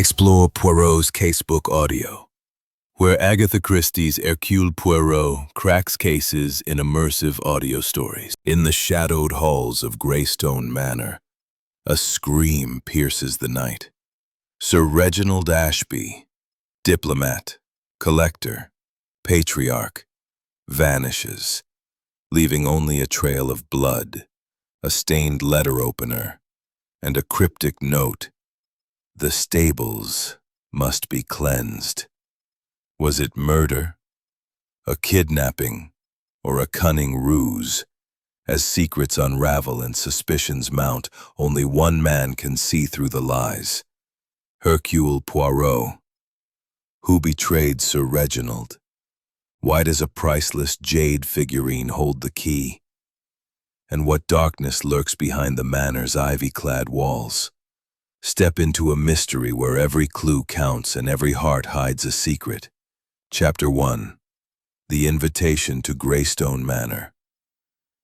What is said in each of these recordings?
Explore Poirot's Casebook Audio, where Agatha Christie's Hercule Poirot cracks cases in immersive audio stories. In the shadowed halls of Greystone Manor, a scream pierces the night. Sir Reginald Ashby, diplomat, collector, patriarch, vanishes, leaving only a trail of blood, a stained letter opener, and a cryptic note. The stables must be cleansed. Was it murder, a kidnapping, or a cunning ruse? As secrets unravel and suspicions mount, only one man can see through the lies. Hercule Poirot. Who betrayed Sir Reginald? Why does a priceless jade figurine hold the key? And what darkness lurks behind the manor's ivy-clad walls? Step into a mystery where every clue counts and every heart hides a secret. Chapter 1. The Invitation to Greystone Manor.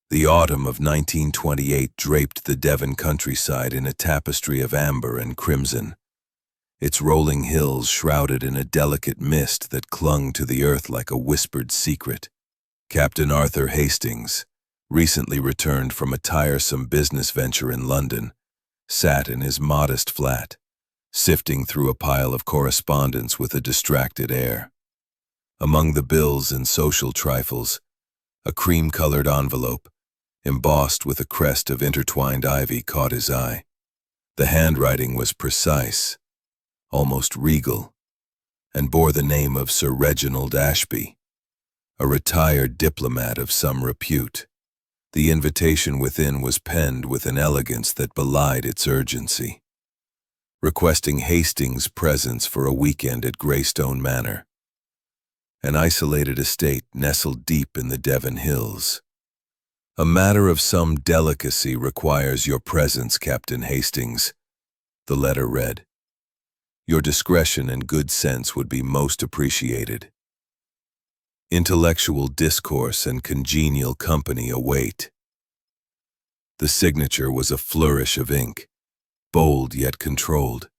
The autumn of 1928 draped the Devon countryside in a tapestry of amber and crimson, its rolling hills shrouded in a delicate mist that clung to the earth like a whispered secret. Captain Arthur Hastings, recently returned from a tiresome business venture in London, sat in his modest flat, sifting through a pile of correspondence with a distracted air. Among the bills and social trifles, a cream-colored envelope, embossed with a crest of intertwined ivy, caught his eye. The handwriting was precise, almost regal, and bore the name of Sir Reginald Ashby, a retired diplomat of some repute. The invitation within was penned with an elegance that belied its urgency, requesting Hastings' presence for a weekend at Greystone Manor, an isolated estate nestled deep in the Devon hills. A matter of some delicacy requires your presence, Captain Hastings, the letter read. Your discretion and good sense would be most appreciated. Intellectual discourse and congenial company await. The signature was a flourish of ink, bold yet controlled,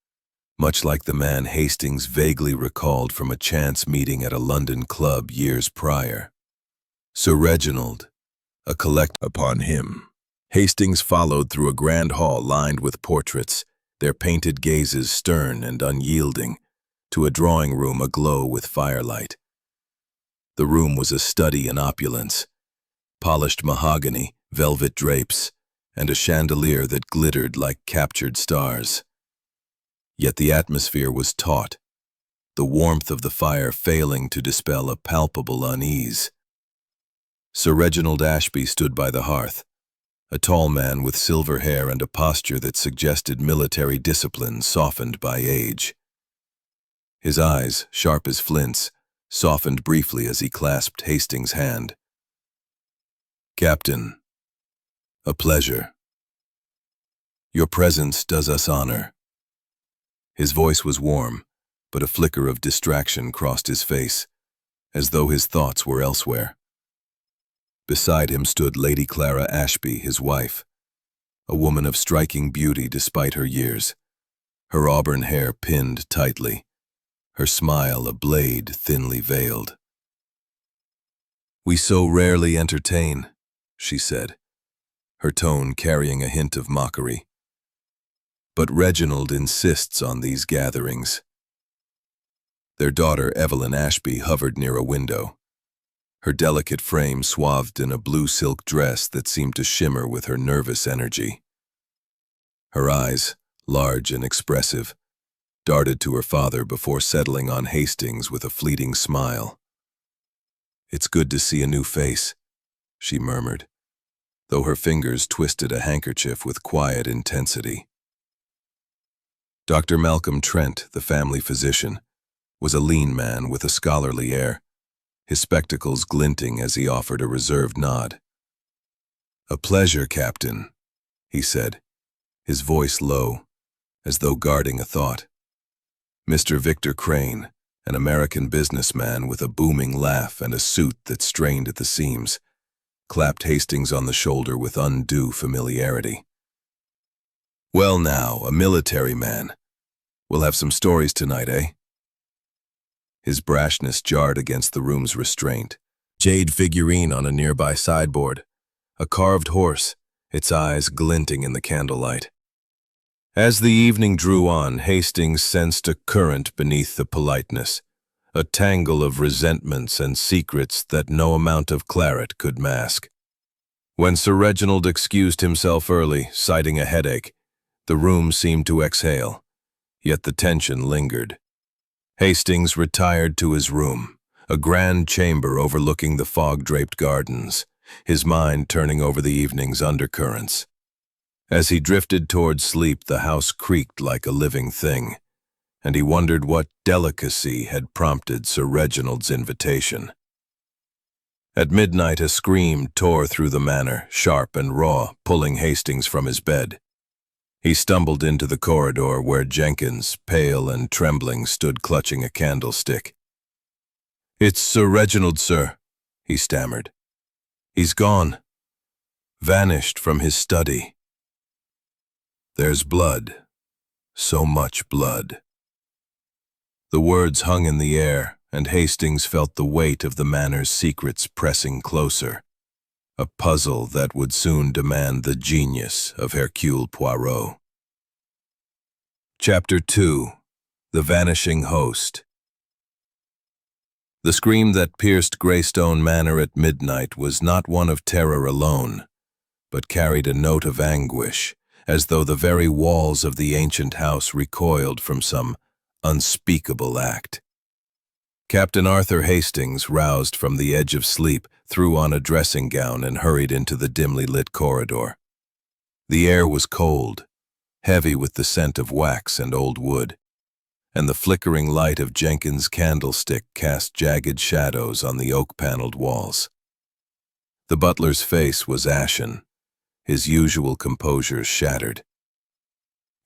much like the man Hastings vaguely recalled from a chance meeting at a London club years prior. Sir Reginald, a collect upon him. Hastings followed through a grand hall lined with portraits, their painted gazes stern and unyielding, to a drawing room aglow with firelight. The room was a study in opulence, polished mahogany, velvet drapes, and a chandelier that glittered like captured stars. Yet the atmosphere was taut, the warmth of the fire failing to dispel a palpable unease. Sir Reginald Ashby stood by the hearth, a tall man with silver hair and a posture that suggested military discipline softened by age. His eyes, sharp as flints, softened briefly as he clasped Hastings' hand. Captain, a pleasure. Your presence does us honor. His voice was warm, but a flicker of distraction crossed his face, as though his thoughts were elsewhere. Beside him stood Lady Clara Ashby, his wife, a woman of striking beauty despite her years, her auburn hair pinned tightly, her smile a blade thinly veiled. We so rarely entertain, she said, her tone carrying a hint of mockery. But Reginald insists on these gatherings. Their daughter Evelyn Ashby hovered near a window, her delicate frame swathed in a blue silk dress that seemed to shimmer with her nervous energy. Her eyes, large and expressive, darted to her father before settling on Hastings with a fleeting smile. It's good to see a new face, she murmured, though her fingers twisted a handkerchief with quiet intensity. Dr. Malcolm Trent, the family physician, was a lean man with a scholarly air, his spectacles glinting as he offered a reserved nod. A pleasure, Captain, he said, his voice low, as though guarding a thought. Mr. Victor Crane, an American businessman with a booming laugh and a suit that strained at the seams, clapped Hastings on the shoulder with undue familiarity. Well now, a military man. We'll have some stories tonight, eh? His brashness jarred against the room's restraint. Jade figurine on a nearby sideboard. A carved horse, its eyes glinting in the candlelight. As the evening drew on, Hastings sensed a current beneath the politeness, a tangle of resentments and secrets that no amount of claret could mask. When Sir Reginald excused himself early, citing a headache, the room seemed to exhale, yet the tension lingered. Hastings retired to his room, a grand chamber overlooking the fog-draped gardens, his mind turning over the evening's undercurrents. As he drifted toward sleep, the house creaked like a living thing, and he wondered what delicacy had prompted Sir Reginald's invitation. At midnight, a scream tore through the manor, sharp and raw, pulling Hastings from his bed. He stumbled into the corridor where Jenkins, pale and trembling, stood clutching a candlestick. "It's Sir Reginald, sir," he stammered. "He's gone. Vanished from his study. There's blood. So much blood." The words hung in the air, and Hastings felt the weight of the manor's secrets pressing closer, a puzzle that would soon demand the genius of Hercule Poirot. Chapter 2. The Vanishing Host. The scream that pierced Greystone Manor at midnight was not one of terror alone, but carried a note of anguish, as though the very walls of the ancient house recoiled from some unspeakable act. Captain Arthur Hastings, roused from the edge of sleep, threw on a dressing gown and hurried into the dimly lit corridor. The air was cold, heavy with the scent of wax and old wood, and the flickering light of Jenkins' candlestick cast jagged shadows on the oak-paneled walls. The butler's face was ashen, his usual composure shattered.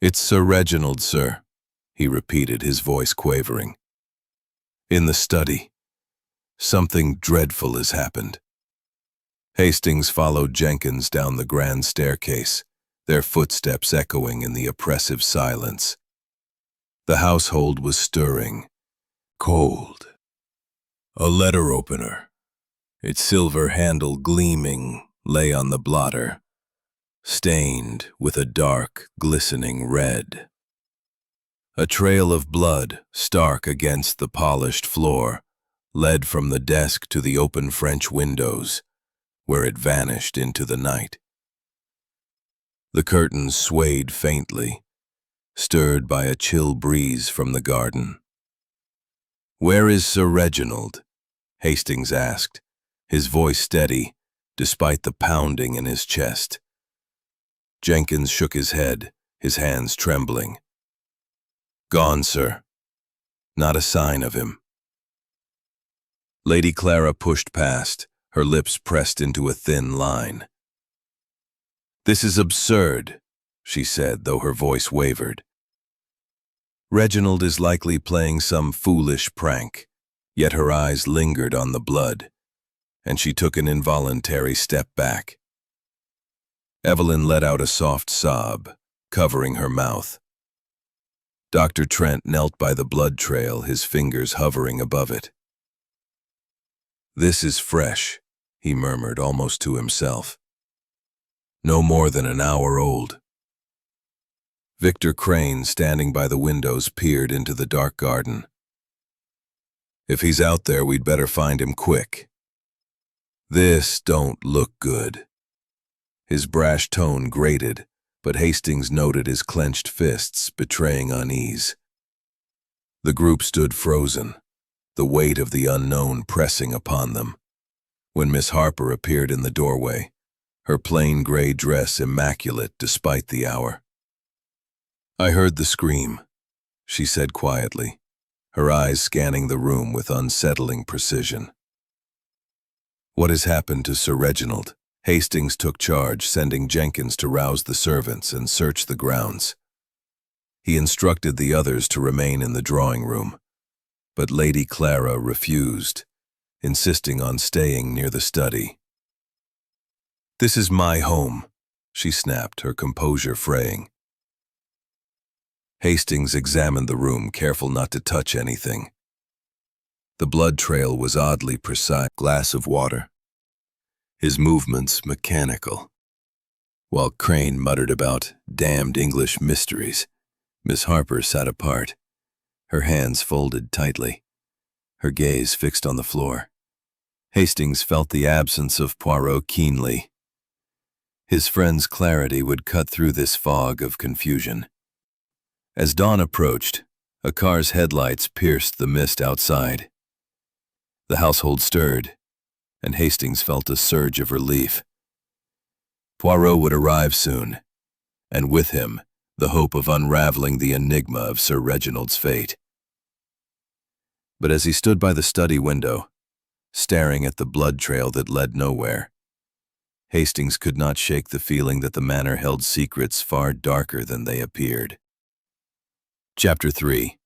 "It's Sir Reginald, sir," he repeated, his voice quavering. "In the study. Something dreadful has happened." Hastings followed Jenkins down the grand staircase, their footsteps echoing in the oppressive silence. The household was stirring, cold. A letter opener, its silver handle gleaming, lay on the blotter, stained with a dark, glistening red. A trail of blood, stark against the polished floor, led from the desk to the open French windows, where it vanished into the night. The curtains swayed faintly, stirred by a chill breeze from the garden. "Where is Sir Reginald?" Hastings asked, his voice steady, despite the pounding in his chest. Jenkins shook his head, his hands trembling. "Gone, sir. Not a sign of him." Lady Clara pushed past, her lips pressed into a thin line. "This is absurd," she said, though her voice wavered. "Reginald is likely playing some foolish prank," yet her eyes lingered on the blood, and she took an involuntary step back. Evelyn let out a soft sob, covering her mouth. Dr. Trent knelt by the blood trail, his fingers hovering above it. "This is fresh," he murmured almost to himself. "No more than an hour old." Victor Crane, standing by the windows, peered into the dark garden. "If he's out there, we'd better find him quick. This don't look good." His brash tone grated, but Hastings noted his clenched fists, betraying unease. The group stood frozen, the weight of the unknown pressing upon them, when Miss Harper appeared in the doorway, her plain gray dress immaculate despite the hour. "I heard the scream," she said quietly, her eyes scanning the room with unsettling precision. "What has happened to Sir Reginald?" Hastings took charge, sending Jenkins to rouse the servants and search the grounds. He instructed the others to remain in the drawing room, but Lady Clara refused, insisting on staying near the study. "This is my home," she snapped, her composure fraying. Hastings examined the room, careful not to touch anything. The blood trail was oddly precise. Glass of water. His movements mechanical. While Crane muttered about damned English mysteries, Miss Harper sat apart, her hands folded tightly, her gaze fixed on the floor. Hastings felt the absence of Poirot keenly. His friend's clarity would cut through this fog of confusion. As dawn approached, a car's headlights pierced the mist outside. The household stirred, and Hastings felt a surge of relief. Poirot would arrive soon, and with him, the hope of unraveling the enigma of Sir Reginald's fate. But as he stood by the study window, staring at the blood trail that led nowhere, Hastings could not shake the feeling that the manor held secrets far darker than they appeared. Chapter 3.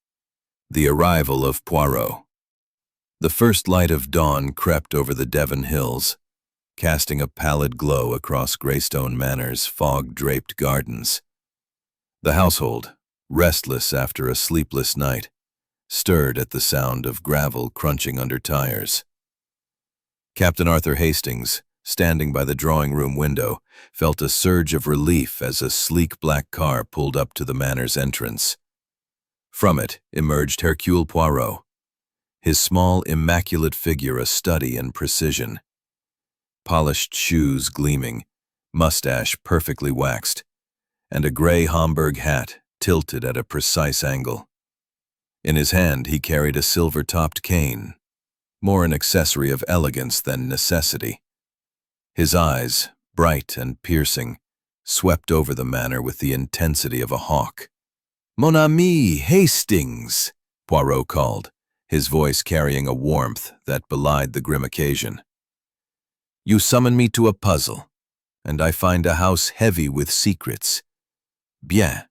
The Arrival of Poirot. The first light of dawn crept over the Devon hills, casting a pallid glow across Greystone Manor's fog-draped gardens. The household, restless after a sleepless night, stirred at the sound of gravel crunching under tires. Captain Arthur Hastings, standing by the drawing-room window, felt a surge of relief as a sleek black car pulled up to the manor's entrance. From it emerged Hercule Poirot, his small, immaculate figure a study in precision. Polished shoes gleaming, mustache perfectly waxed, and a gray Homburg hat tilted at a precise angle. In his hand he carried a silver-topped cane, more an accessory of elegance than necessity. His eyes, bright and piercing, swept over the manor with the intensity of a hawk. "Mon ami, Hastings," Poirot called, his voice carrying a warmth that belied the grim occasion. "You summon me to a puzzle, and I find a house heavy with secrets. Bien,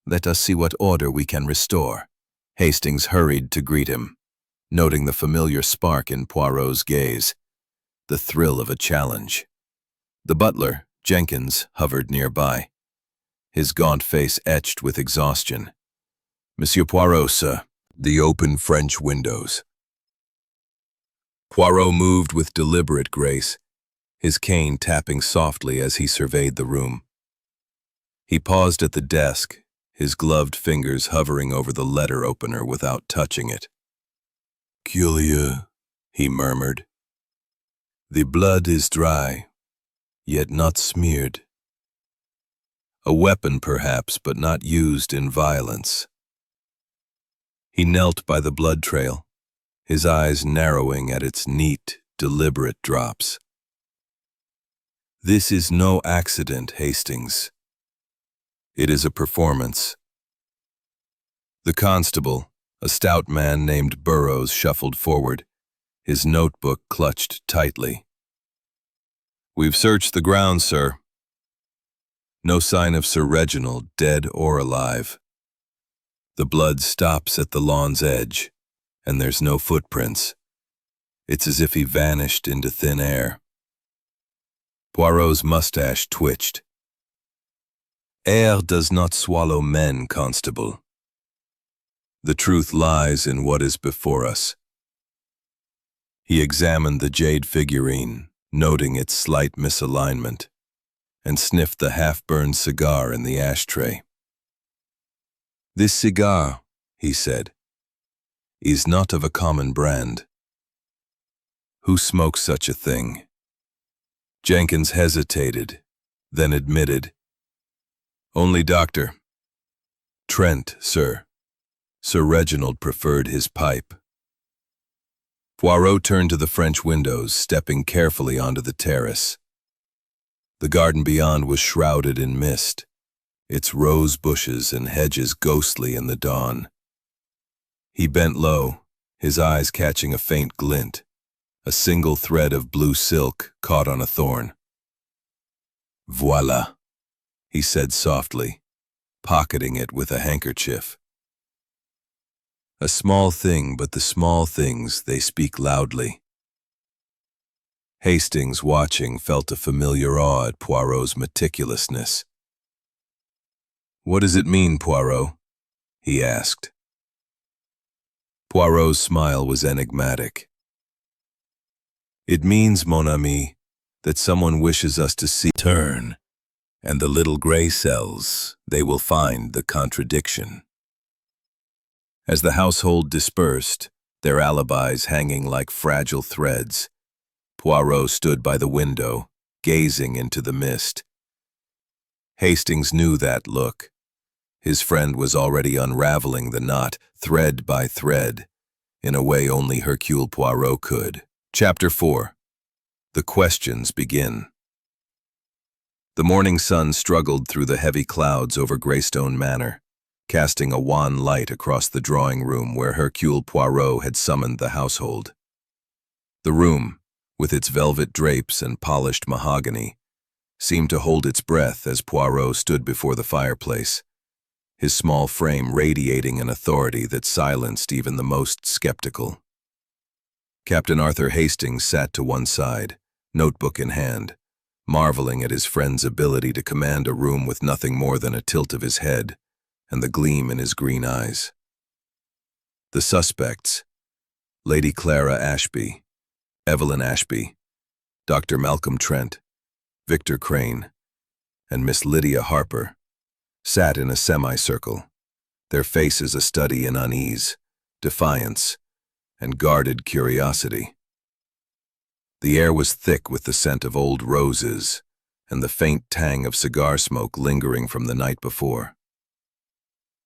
let us see what order we can restore." Hastings hurried to greet him, noting the familiar spark in Poirot's gaze, the thrill of a challenge. The butler, Jenkins, hovered nearby, his gaunt face etched with exhaustion. "Monsieur Poirot, sir." The open French windows. Poirot moved with deliberate grace, his cane tapping softly as he surveyed the room. He paused at the desk, his gloved fingers hovering over the letter opener without touching it. "Curieux," he murmured. "The blood is dry, yet not smeared. A weapon perhaps, but not used in violence." He knelt by the blood trail, his eyes narrowing at its neat, deliberate drops. "This is no accident, Hastings. It is a performance." The constable, a stout man named Burrows, shuffled forward, his notebook clutched tightly. "We've searched the grounds, sir. No sign of Sir Reginald, dead or alive. The blood stops at the lawn's edge, and there's no footprints. It's as if he vanished into thin air." Poirot's mustache twitched. "Air does not swallow men, constable. The truth lies in what is before us." He examined the jade figurine, noting its slight misalignment, and sniffed the half-burned cigar in the ashtray. "This cigar," he said, "is not of a common brand. Who smokes such a thing?" Jenkins hesitated, then admitted, "Only Dr. Trent, sir. Sir Reginald preferred his pipe." Poirot turned to the French windows, stepping carefully onto the terrace. The garden beyond was shrouded in mist, its rose bushes and hedges ghostly in the dawn. He bent low, his eyes catching a faint glint, a single thread of blue silk caught on a thorn. "Voilà," he said softly, pocketing it with a handkerchief. A small thing, but the small things, they speak loudly. Hastings, watching, felt a familiar awe at Poirot's meticulousness. "What does it mean, Poirot?" he asked. Poirot's smile was enigmatic. It means, mon ami, that someone wishes us to see turn, and the little gray cells, they will find the contradiction. As the household dispersed, their alibis hanging like fragile threads, Poirot stood by the window, gazing into the mist. Hastings knew that look. His friend was already unraveling the knot, thread by thread, in a way only Hercule Poirot could. Chapter 4. The questions begin. The morning sun struggled through the heavy clouds over Greystone Manor, casting a wan light across the drawing room where Hercule Poirot had summoned the household. The room, with its velvet drapes and polished mahogany, seemed to hold its breath as Poirot stood before the fireplace, his small frame radiating an authority that silenced even the most skeptical. Captain Arthur Hastings sat to one side, notebook in hand, marveling at his friend's ability to command a room with nothing more than a tilt of his head and the gleam in his green eyes. The suspects, Lady Clara Ashby, Evelyn Ashby, Dr. Malcolm Trent, Victor Crane, and Miss Lydia Harper, sat in a semicircle, their faces a study in unease, defiance, and guarded curiosity. The air was thick with the scent of old roses and the faint tang of cigar smoke lingering from the night before.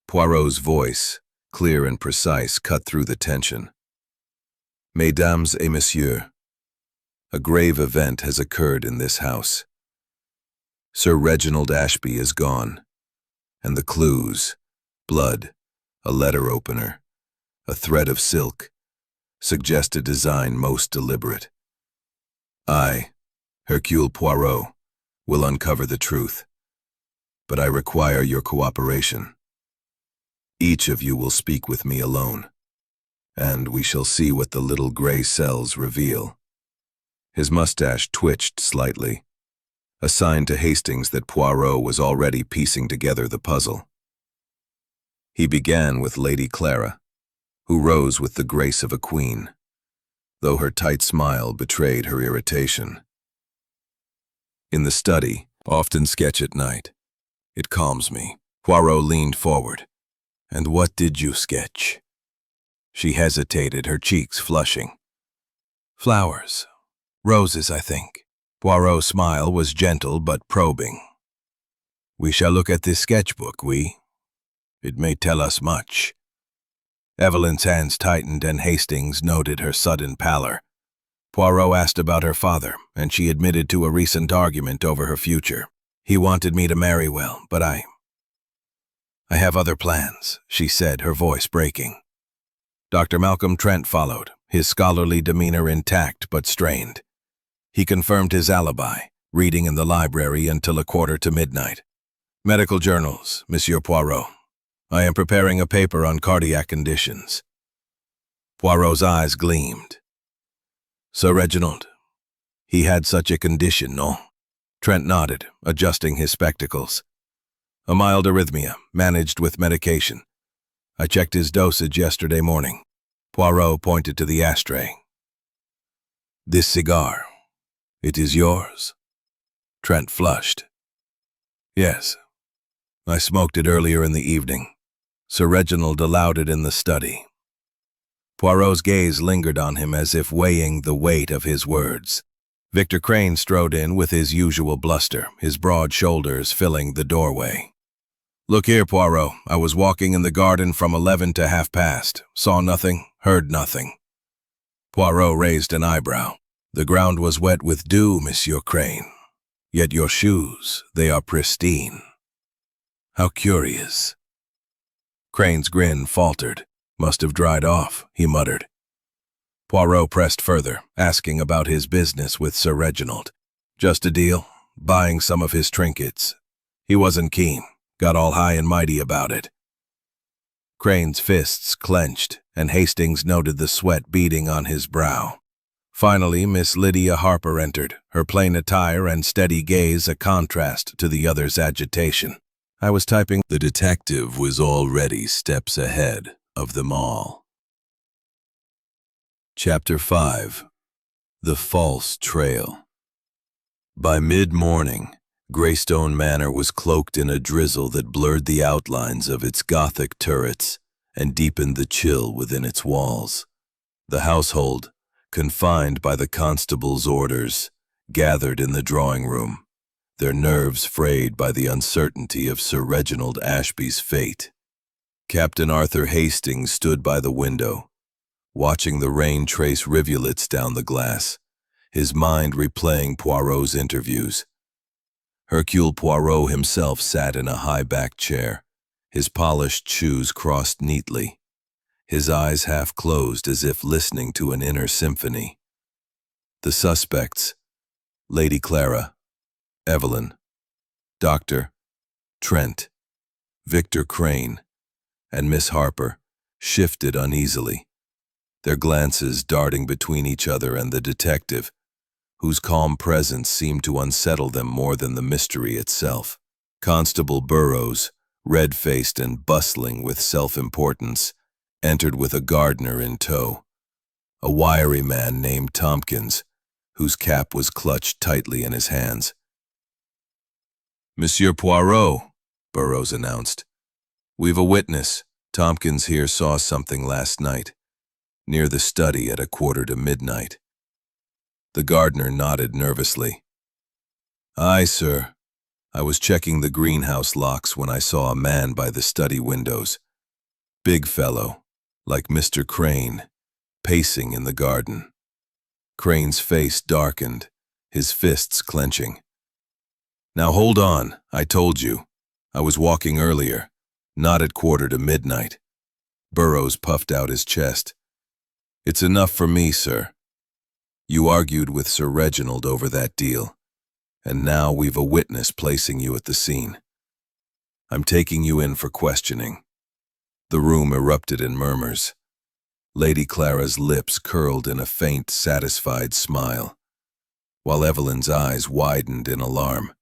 Poirot's voice, clear and precise, cut through the tension. Mesdames et messieurs, a grave event has occurred in this house. Sir Reginald Ashby is gone, and the clues, blood, a letter opener, a thread of silk, suggest a design most deliberate. I, Hercule Poirot, will uncover the truth, but I require your cooperation. Each of you will speak with me alone, and we shall see what the little gray cells reveal. His mustache twitched slightly, a sign to Hastings that Poirot was already piecing together the puzzle. He began with Lady Clara, who rose with the grace of a queen, though her tight smile betrayed her irritation. In the study, often sketch at night. It calms me. Poirot leaned forward. And what did you sketch? She hesitated, her cheeks flushing. Flowers. Roses, I think. Poirot's smile was gentle but probing. We shall look at this sketchbook, we. It may tell us much. Evelyn's hands tightened and Hastings noted her sudden pallor. Poirot asked about her father, and she admitted to a recent argument over her future. He wanted me to marry well, but I have other plans, she said, her voice breaking. Dr. Malcolm Trent followed, his scholarly demeanor intact but strained. He confirmed his alibi, reading in the library until 1:45. Medical journals, Monsieur Poirot. I am preparing a paper on cardiac conditions. Poirot's eyes gleamed. Sir Reginald, he had such a condition, no? Trent nodded, adjusting his spectacles. A mild arrhythmia, managed with medication. I checked his dosage yesterday morning. Poirot pointed to the ashtray. This cigar, it is yours? Trent flushed. Yes, I smoked it earlier in the evening. Sir Reginald allowed it in the study. Poirot's gaze lingered on him as if weighing the weight of his words. Victor Crane strode in with his usual bluster, his broad shoulders filling the doorway. Look here, Poirot, I was walking in the garden from 11 to 1:30. Saw nothing, heard nothing. Poirot raised an eyebrow. The ground was wet with dew, Monsieur Crane. Yet your shoes, they are pristine. How curious. Crane's grin faltered. Must have dried off, he muttered. Poirot pressed further, asking about his business with Sir Reginald. Just a deal, buying some of his trinkets. He wasn't keen, got all high and mighty about it. Crane's fists clenched, and Hastings noted the sweat beading on his brow. Finally, Miss Lydia Harper entered, her plain attire and steady gaze a contrast to the other's agitation. I was typing. The detective was already steps ahead of them all. Chapter 5. The False Trail. By mid-morning, Greystone Manor was cloaked in a drizzle that blurred the outlines of its Gothic turrets and deepened the chill within its walls. The household, confined by the constable's orders, gathered in the drawing room, their nerves frayed by the uncertainty of Sir Reginald Ashby's fate. Captain Arthur Hastings stood by the window, watching the rain trace rivulets down the glass, his mind replaying Poirot's interviews. Hercule Poirot himself sat in a high-backed chair, his polished shoes crossed neatly, his eyes half closed as if listening to an inner symphony. The suspects, Lady Clara, Evelyn, Dr. Trent, Victor Crane, and Miss Harper, shifted uneasily, their glances darting between each other and the detective, whose calm presence seemed to unsettle them more than the mystery itself. Constable Burrows, red-faced and bustling with self-importance, entered with a gardener in tow, a wiry man named Tompkins, whose cap was clutched tightly in his hands. "Monsieur Poirot," Burrows announced. "We've a witness. Tompkins here saw something last night, near the study at 1:45. The gardener nodded nervously. "Aye, sir. I was checking the greenhouse locks when I saw a man by the study windows. Big fellow, like Mr. Crane, pacing in the garden." Crane's face darkened, his fists clenching. "Now hold on, I told you. I was walking earlier, not at 1:45. Burrows puffed out his chest. "It's enough for me, sir. You argued with Sir Reginald over that deal, and now we've a witness placing you at the scene. I'm taking you in for questioning." The room erupted in murmurs. Lady Clara's lips curled in a faint, satisfied smile, while Evelyn's eyes widened in alarm.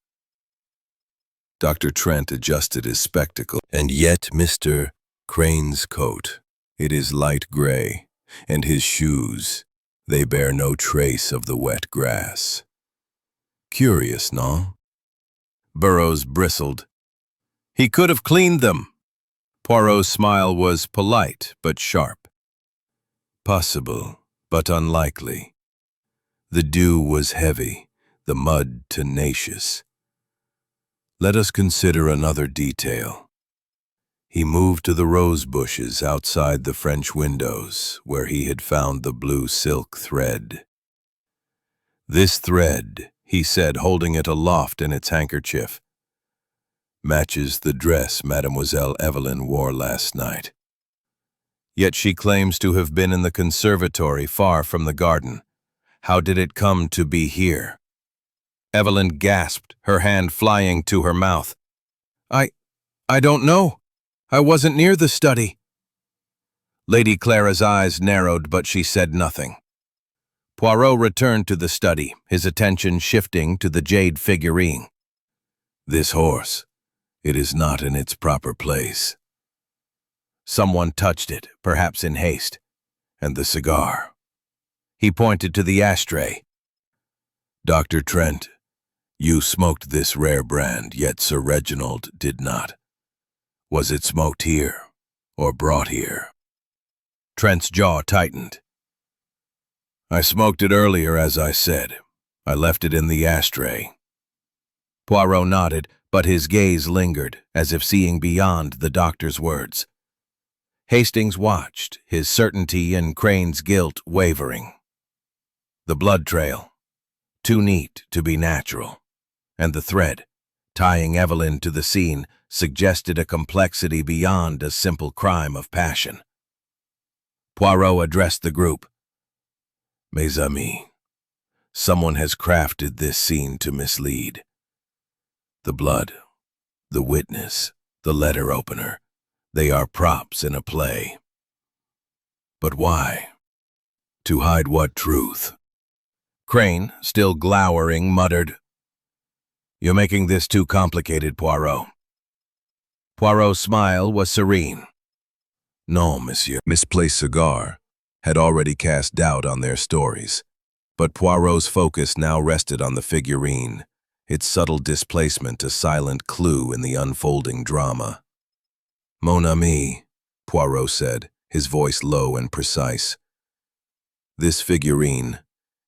Dr. Trent adjusted his spectacles. "And yet Mr. Crane's coat, it is light gray, and his shoes, they bear no trace of the wet grass. Curious, no?" Burrows bristled. "He could have cleaned them." Poirot's smile was polite but sharp. "Possible, but unlikely. The dew was heavy, the mud tenacious. Let us consider another detail." He moved to the rose bushes outside the French windows, where he had found the blue silk thread. "This thread," he said, holding it aloft in its handkerchief, "matches the dress Mademoiselle Evelyn wore last night. Yet she claims to have been in the conservatory far from the garden. How did it come to be here?" Evelyn gasped, her hand flying to her mouth. I don't know. I wasn't near the study." Lady Clara's eyes narrowed, but she said nothing. Poirot returned to the study, his attention shifting to the jade figurine. "This horse, it is not in its proper place." Someone touched it, perhaps in haste. "And the cigar." He pointed to the ashtray. "Dr. Trent, you smoked this rare brand, yet Sir Reginald did not. Was it smoked here, or brought here?" Trent's jaw tightened. "I smoked it earlier, as I said. I left it in the ashtray." Poirot nodded, but his gaze lingered, as if seeing beyond the doctor's words. Hastings watched, his certainty in Crane's guilt wavering. The blood trail, too neat to be natural, and the thread, tying Evelyn to the scene, suggested a complexity beyond a simple crime of passion. Poirot addressed the group. "Mes amis, someone has crafted this scene to mislead. The blood, the witness, the letter opener, they are props in a play. But why? To hide what truth?" Crane, still glowering, muttered, "You're making this too complicated, Poirot. Poirot's smile was serene. No, monsieur. Misplaced cigar had already cast doubt on their stories, but Poirot's focus now rested on the figurine, its subtle displacement a silent clue in the unfolding drama. Mon ami, Poirot said, his voice low and precise. This figurine,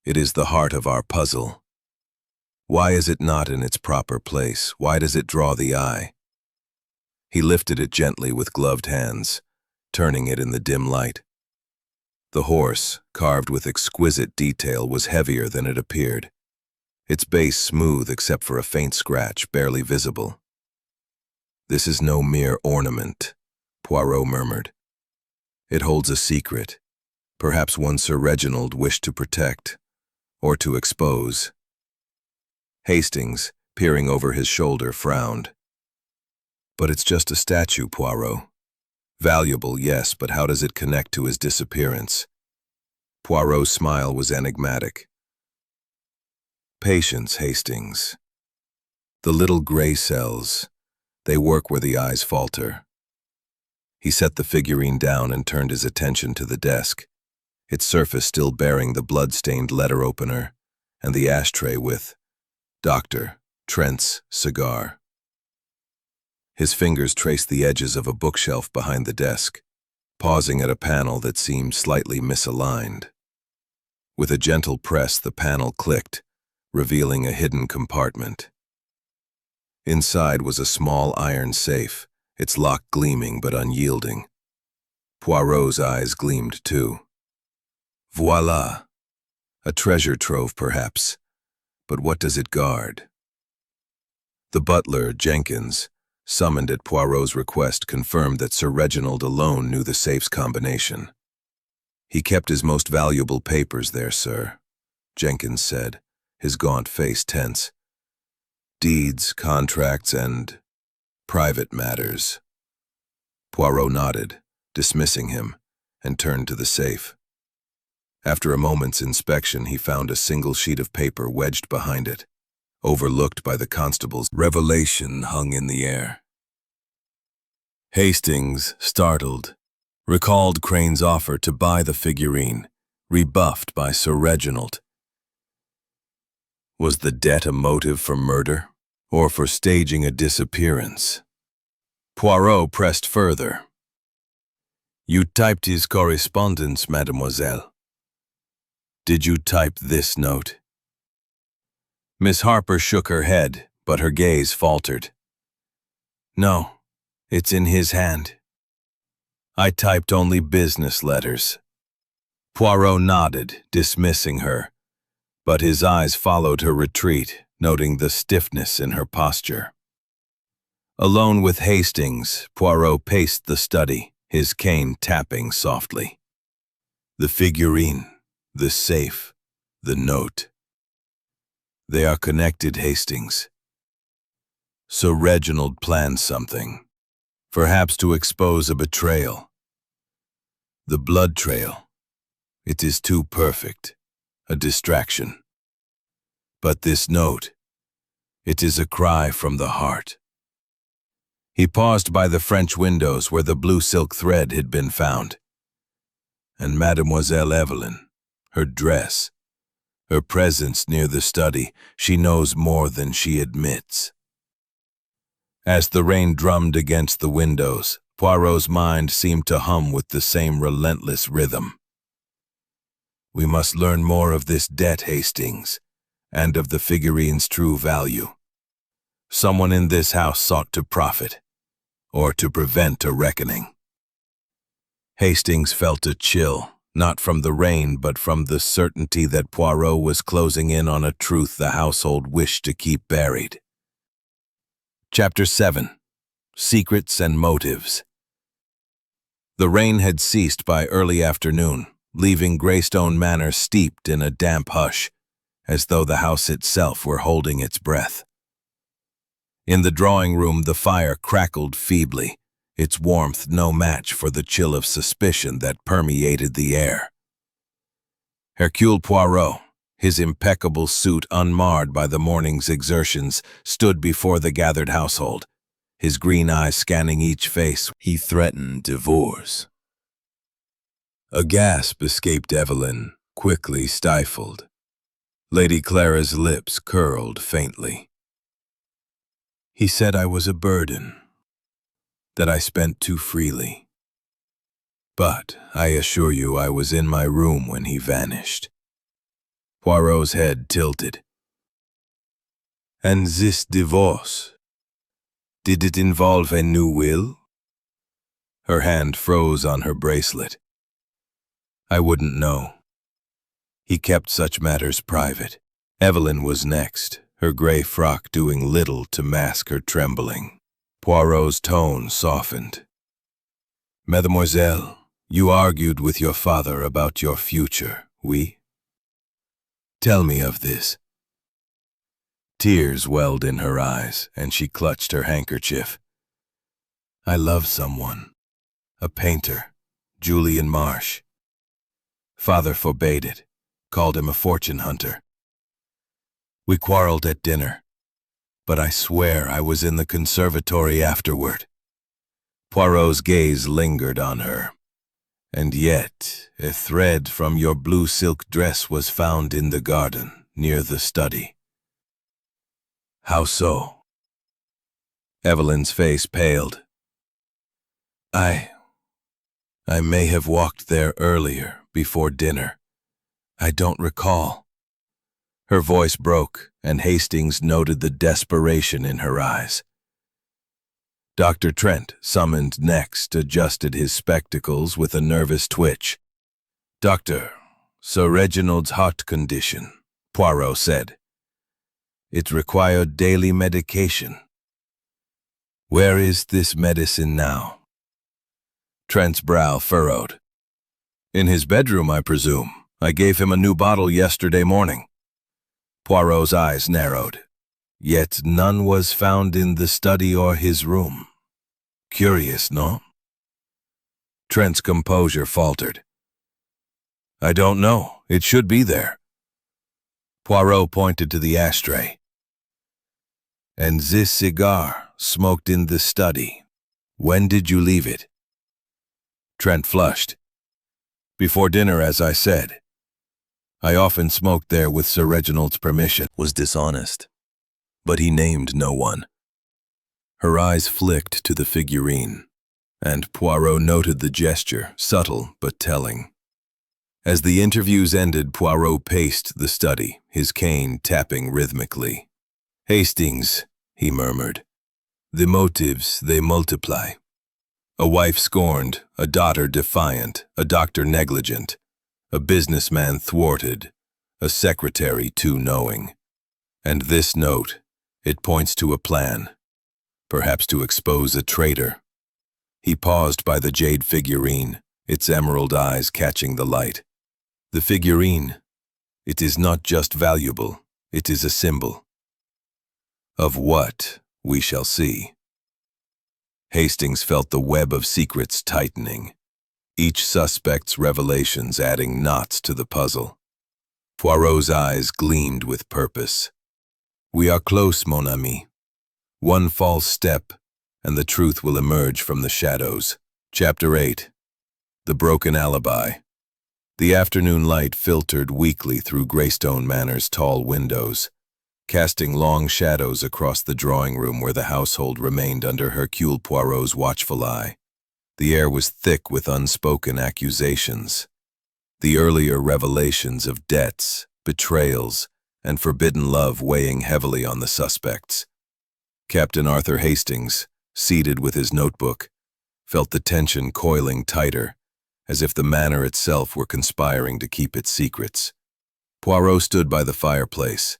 it is the heart of our puzzle. Why is it not in its proper place? Why does it draw the eye? He lifted it gently with gloved hands, turning it in the dim light. The horse, carved with exquisite detail, was heavier than it appeared, its base smooth except for a faint scratch barely visible. This is no mere ornament, Poirot murmured. It holds a secret, perhaps one Sir Reginald wished to protect, or to expose. Hastings, peering over his shoulder, frowned. But it's just a statue, Poirot. Valuable, yes, but how does it connect to his disappearance? Poirot's smile was enigmatic. Patience, Hastings. The little gray cells, they work where the eyes falter. He set the figurine down and turned his attention to the desk, its surface still bearing the blood-stained letter opener and the ashtray with Dr. Trent's cigar. His fingers traced the edges of a bookshelf behind the desk, pausing at a panel that seemed slightly misaligned. With a gentle press, the panel clicked, revealing a hidden compartment. Inside was a small iron safe, its lock gleaming but unyielding. Poirot's eyes gleamed too. Voila! A treasure trove, perhaps. But what does it guard? The butler, Jenkins, summoned at Poirot's request, confirmed that Sir Reginald alone knew the safe's combination. He kept his most valuable papers there, sir, Jenkins said, his gaunt face tense. Deeds, contracts, and private matters. Poirot nodded, dismissing him, and turned to the safe. After a moment's inspection, he found a single sheet of paper wedged behind it, overlooked by the constable's revelation hung in the air. Hastings, startled, recalled Crane's offer to buy the figurine, rebuffed by Sir Reginald. Was the debt a motive for murder, or for staging a disappearance? Poirot pressed further. You typed his correspondence, mademoiselle. Did you type this note? Miss Harper shook her head, but her gaze faltered. No, it's in his hand. I typed only business letters. Poirot nodded, dismissing her, but his eyes followed her retreat, noting the stiffness in her posture. Alone with Hastings, Poirot paced the study, his cane tapping softly. The figurine, the safe, the note. They are connected, Hastings. Sir Reginald planned something, perhaps to expose a betrayal. The blood trail. It is too perfect, a distraction. But this note, it is a cry from the heart. He paused by the French windows where the blue silk thread had been found. And Mademoiselle Evelyn, her dress, her presence near the study, she knows more than she admits. As the rain drummed against the windows, Poirot's mind seemed to hum with the same relentless rhythm. We must learn more of this debt, Hastings, and of the figurine's true value. Someone in this house sought to profit, or to prevent a reckoning. Hastings felt a chill, not from the rain but from the certainty that Poirot was closing in on a truth the household wished to keep buried. Chapter 7. Secrets and Motives. The rain had ceased by early afternoon, leaving Greystone Manor steeped in a damp hush, as though the house itself were holding its breath. In the drawing room, the fire crackled feebly, its warmth no match for the chill of suspicion that permeated the air. Hercule Poirot, his impeccable suit unmarred by the morning's exertions, stood before the gathered household, his green eyes scanning each face. He threatened divorce. A gasp escaped Evelyn, quickly stifled. Lady Clara's lips curled faintly. He said I was a burden, that I spent too freely. But I assure you I was in my room when he vanished. Poirot's head tilted. And this divorce, did it involve a new will? Her hand froze on her bracelet. I wouldn't know. He kept such matters private. Evelyn was next, her gray frock doing little to mask her trembling. Poirot's tone softened. Mademoiselle, you argued with your father about your future, oui? Tell me of this. Tears welled in her eyes, and she clutched her handkerchief. I love someone. A painter, Julian Marsh. Father forbade it, called him a fortune hunter. We quarreled at dinner, but I swear I was in the conservatory afterward. Poirot's gaze lingered on her. And yet, a thread from your blue silk dress was found in the garden, near the study. How so? Evelyn's face paled. I may have walked there earlier, before dinner. I don't recall. Her voice broke, and Hastings noted the desperation in her eyes. Dr. Trent, summoned next, adjusted his spectacles with a nervous twitch. Doctor, Sir Reginald's heart condition, Poirot said. It required daily medication. Where is this medicine now? Trent's brow furrowed. In his bedroom, I presume. I gave him a new bottle yesterday morning. Poirot's eyes narrowed. Yet none was found in the study or his room. Curious, no? Trent's composure faltered. I don't know. It should be there. Poirot pointed to the ashtray. And this cigar, smoked in the study. When did you leave it? Trent flushed. Before dinner, as I said. I often smoked there with Sir Reginald's permission. Was dishonest. But he named no one. Her eyes flicked to the figurine, and Poirot noted the gesture, subtle but telling. As the interviews ended, Poirot paced the study, his cane tapping rhythmically. Hastings, he murmured. The motives, they multiply. A wife scorned, a daughter defiant, a doctor negligent, a businessman thwarted, a secretary too knowing. And this note, it points to a plan, perhaps to expose a traitor. He paused by the jade figurine, its emerald eyes catching the light. The figurine, it is not just valuable, it is a symbol. Of what, we shall see. Hastings felt the web of secrets tightening, each suspect's revelations adding knots to the puzzle. Poirot's eyes gleamed with purpose. We are close, mon ami. One false step, and the truth will emerge from the shadows. Chapter 8. The Broken Alibi. The afternoon light filtered weakly through Greystone Manor's tall windows, casting long shadows across the drawing room where the household remained under Hercule Poirot's watchful eye. The air was thick with unspoken accusations. The earlier revelations of debts, betrayals, and forbidden love weighing heavily on the suspects. Captain Arthur Hastings, seated with his notebook, felt the tension coiling tighter, as if the manor itself were conspiring to keep its secrets. Poirot stood by the fireplace,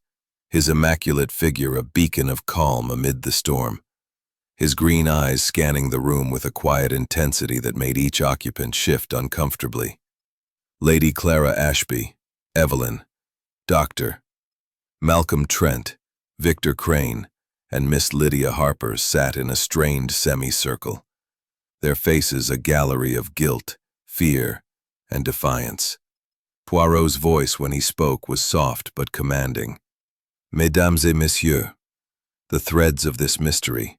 his immaculate figure a beacon of calm amid the storm, his green eyes scanning the room with a quiet intensity that made each occupant shift uncomfortably. Lady Clara Ashby, Evelyn, Dr. Malcolm Trent, Victor Crane, and Miss Lydia Harper sat in a strained semicircle, their faces a gallery of guilt, fear, and defiance. Poirot's voice when he spoke was soft but commanding. Mesdames et messieurs, the threads of this mystery,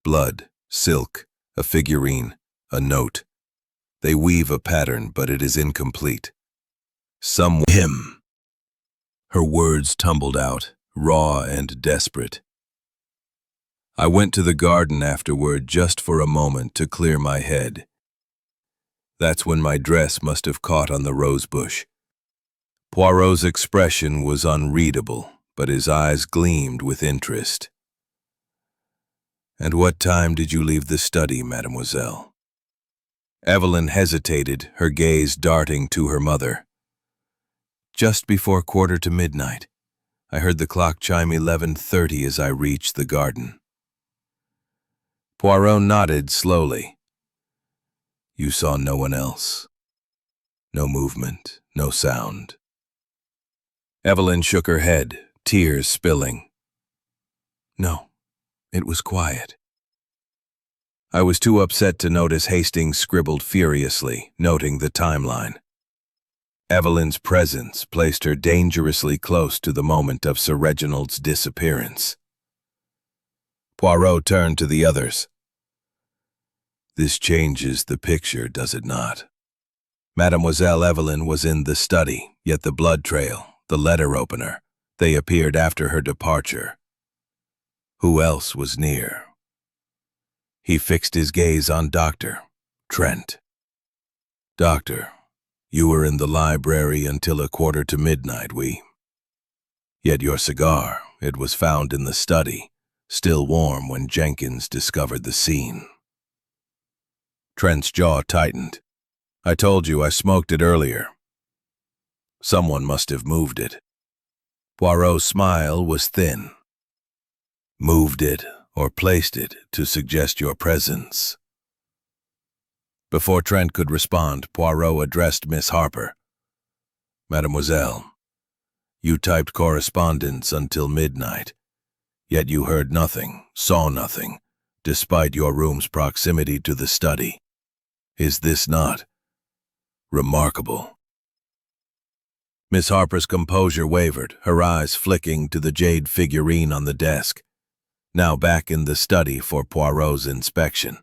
Blood, silk, a figurine, a note. They weave a pattern, but it is incomplete. Him. Her words tumbled out, raw and desperate. I went to the garden afterward just for a moment to clear my head. That's when my dress must have caught on the rosebush. Poirot's expression was unreadable, but his eyes gleamed with interest. "And what time did you leave the study, mademoiselle?" Evelyn hesitated, her gaze darting to her mother. "Just before 1:45. I heard the clock chime 11:30 as I reached the garden." Poirot nodded slowly. "You saw no one else? No movement, no sound?" Evelyn shook her head, tears spilling. "No, it was quiet." I was too upset to notice Hastings scribbled furiously, noting the timeline. Evelyn's presence placed her dangerously close to the moment of Sir Reginald's disappearance. Poirot turned to the others. "This changes the picture, does it not? Mademoiselle Evelyn was in the study, yet the blood trail, the letter opener, they appeared after her departure. Who else was near?" He fixed his gaze on Dr. Trent. "Doctor, you were in the library until 1:45. Yet your cigar, it was found in the study, still warm when Jenkins discovered the scene." Trent's jaw tightened. "I told you I smoked it earlier. Someone must have moved it." Poirot's smile was thin. "Moved it or placed it to suggest your presence?" Before Trent could respond, Poirot addressed Miss Harper. "Mademoiselle, you typed correspondence until midnight, yet you heard nothing, saw nothing, despite your room's proximity to the study. Is this not remarkable?" Miss Harper's composure wavered, her eyes flicking to the jade figurine on the desk, now back in the study for Poirot's inspection.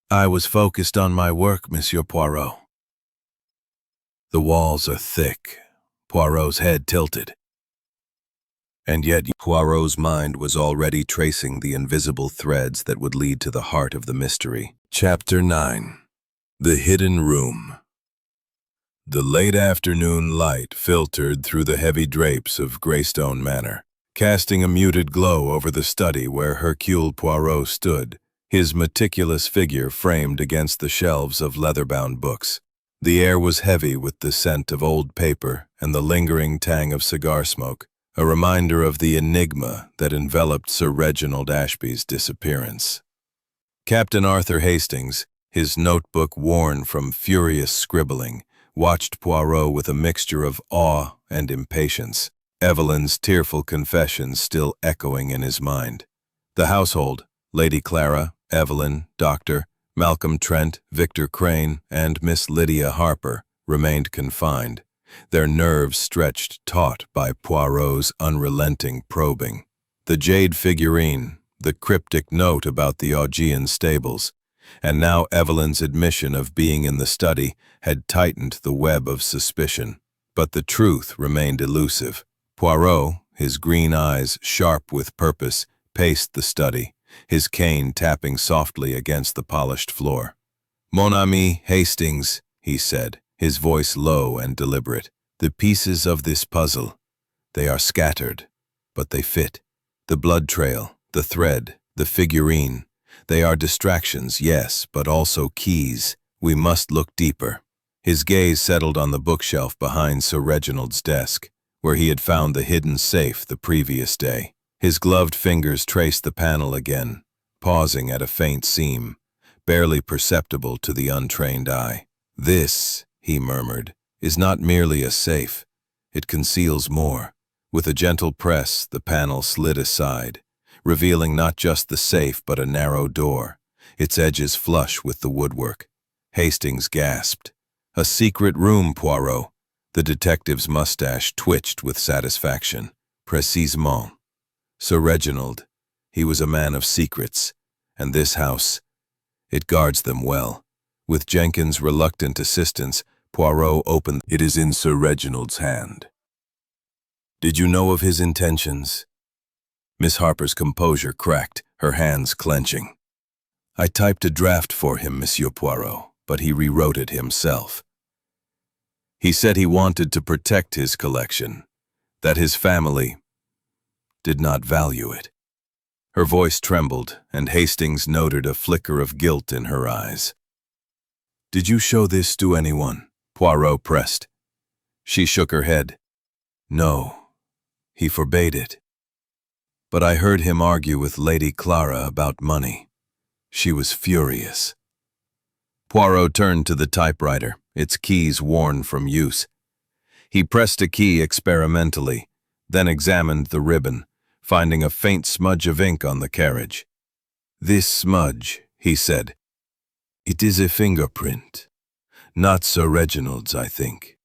"I was focused on my work, Monsieur Poirot." "The walls are thick." Poirot's head tilted. And yet Poirot's mind was already tracing the invisible threads that would lead to the heart of the mystery. Chapter 9. The Hidden Room. The late afternoon light filtered through the heavy drapes of Greystone Manor, casting a muted glow over the study where Hercule Poirot stood, his meticulous figure framed against the shelves of leather-bound books. The air was heavy with the scent of old paper and the lingering tang of cigar smoke, a reminder of the enigma that enveloped Sir Reginald Ashby's disappearance. Captain Arthur Hastings, his notebook worn from furious scribbling, watched Poirot with a mixture of awe and impatience, Evelyn's tearful confessions still echoing in his mind. The household, Lady Clara, Evelyn, Dr. Malcolm Trent, Victor Crane, and Miss Lydia Harper, remained confined, their nerves stretched taut by Poirot's unrelenting probing. The jade figurine, the cryptic note about the Augean stables, and now Evelyn's admission of being in the study had tightened the web of suspicion. But the truth remained elusive. Poirot, his green eyes sharp with purpose, paced the study, his cane tapping softly against the polished floor. "Mon ami Hastings," he said, his voice low and deliberate, "the pieces of this puzzle, they are scattered, but they fit. The blood trail, the thread, the figurine, they are distractions, yes, but also keys. We must look deeper." His gaze settled on the bookshelf behind Sir Reginald's desk, where he had found the hidden safe the previous day. His gloved fingers traced the panel again, pausing at a faint seam, barely perceptible to the untrained eye. "This," he murmured, "is not merely a safe. It conceals more." With a gentle press, the panel slid aside, revealing not just the safe but a narrow door, its edges flush with the woodwork. Hastings gasped. "A secret room, Poirot." The detective's mustache twitched with satisfaction. "Précisément. Sir Reginald, he was a man of secrets, And this house, it guards them well. With Jenkins' reluctant assistance, Poirot opened. It is in Sir Reginald's hand. Did you know of his intentions? Miss Harper's composure cracked, her hands clenching. I typed a draft for him, Monsieur Poirot, but he rewrote it himself. He said he wanted to protect his collection, that his family did not value it. Her voice trembled, and Hastings noted a flicker of guilt in her eyes. Did you show this to anyone? Poirot pressed. She shook her head. No, he forbade it. But I heard him argue with Lady Clara about money. She was furious. Poirot turned to the typewriter, its keys worn from use. He pressed a key experimentally, then examined the ribbon, finding a faint smudge of ink on the carriage. This smudge, he said. It is a fingerprint. Not Sir Reginald's, I think.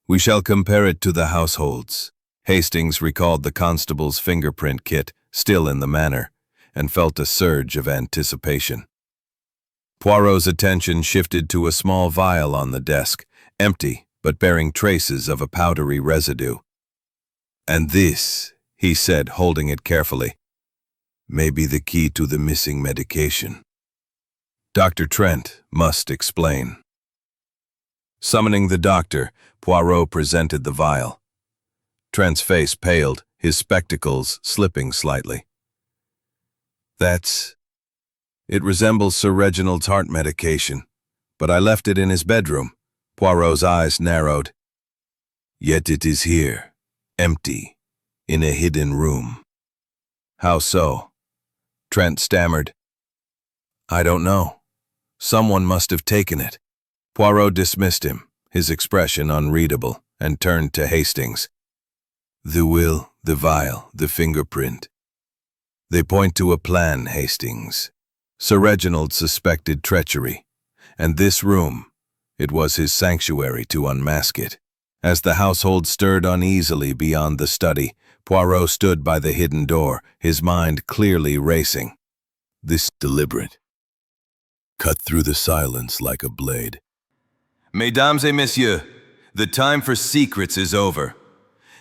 We shall compare it to the household's. Hastings recalled the constable's fingerprint kit, still in the manor, and felt a surge of anticipation. Poirot's attention shifted to a small vial on the desk, empty, but bearing traces of a powdery residue. And this, he said, holding it carefully, may be the key to the missing medication. Dr. Trent must explain. Summoning the doctor, Poirot presented the vial. Trent's face paled, his spectacles slipping slightly. It resembles Sir Reginald's heart medication, but I left it in his bedroom. Poirot's eyes narrowed. Yet it is here, empty, in a hidden room. How so? Trent stammered. I don't know. Someone must have taken it. Poirot dismissed him, his expression unreadable, and turned to Hastings. The will, the vial, the fingerprint. They point to a plan, Hastings. Sir Reginald suspected treachery, and this room, it was his sanctuary to unmask it. As the household stirred uneasily beyond the study, Poirot stood by the hidden door, his mind clearly racing. This deliberate, cut through the silence like a blade. Mesdames et messieurs, the time for secrets is over.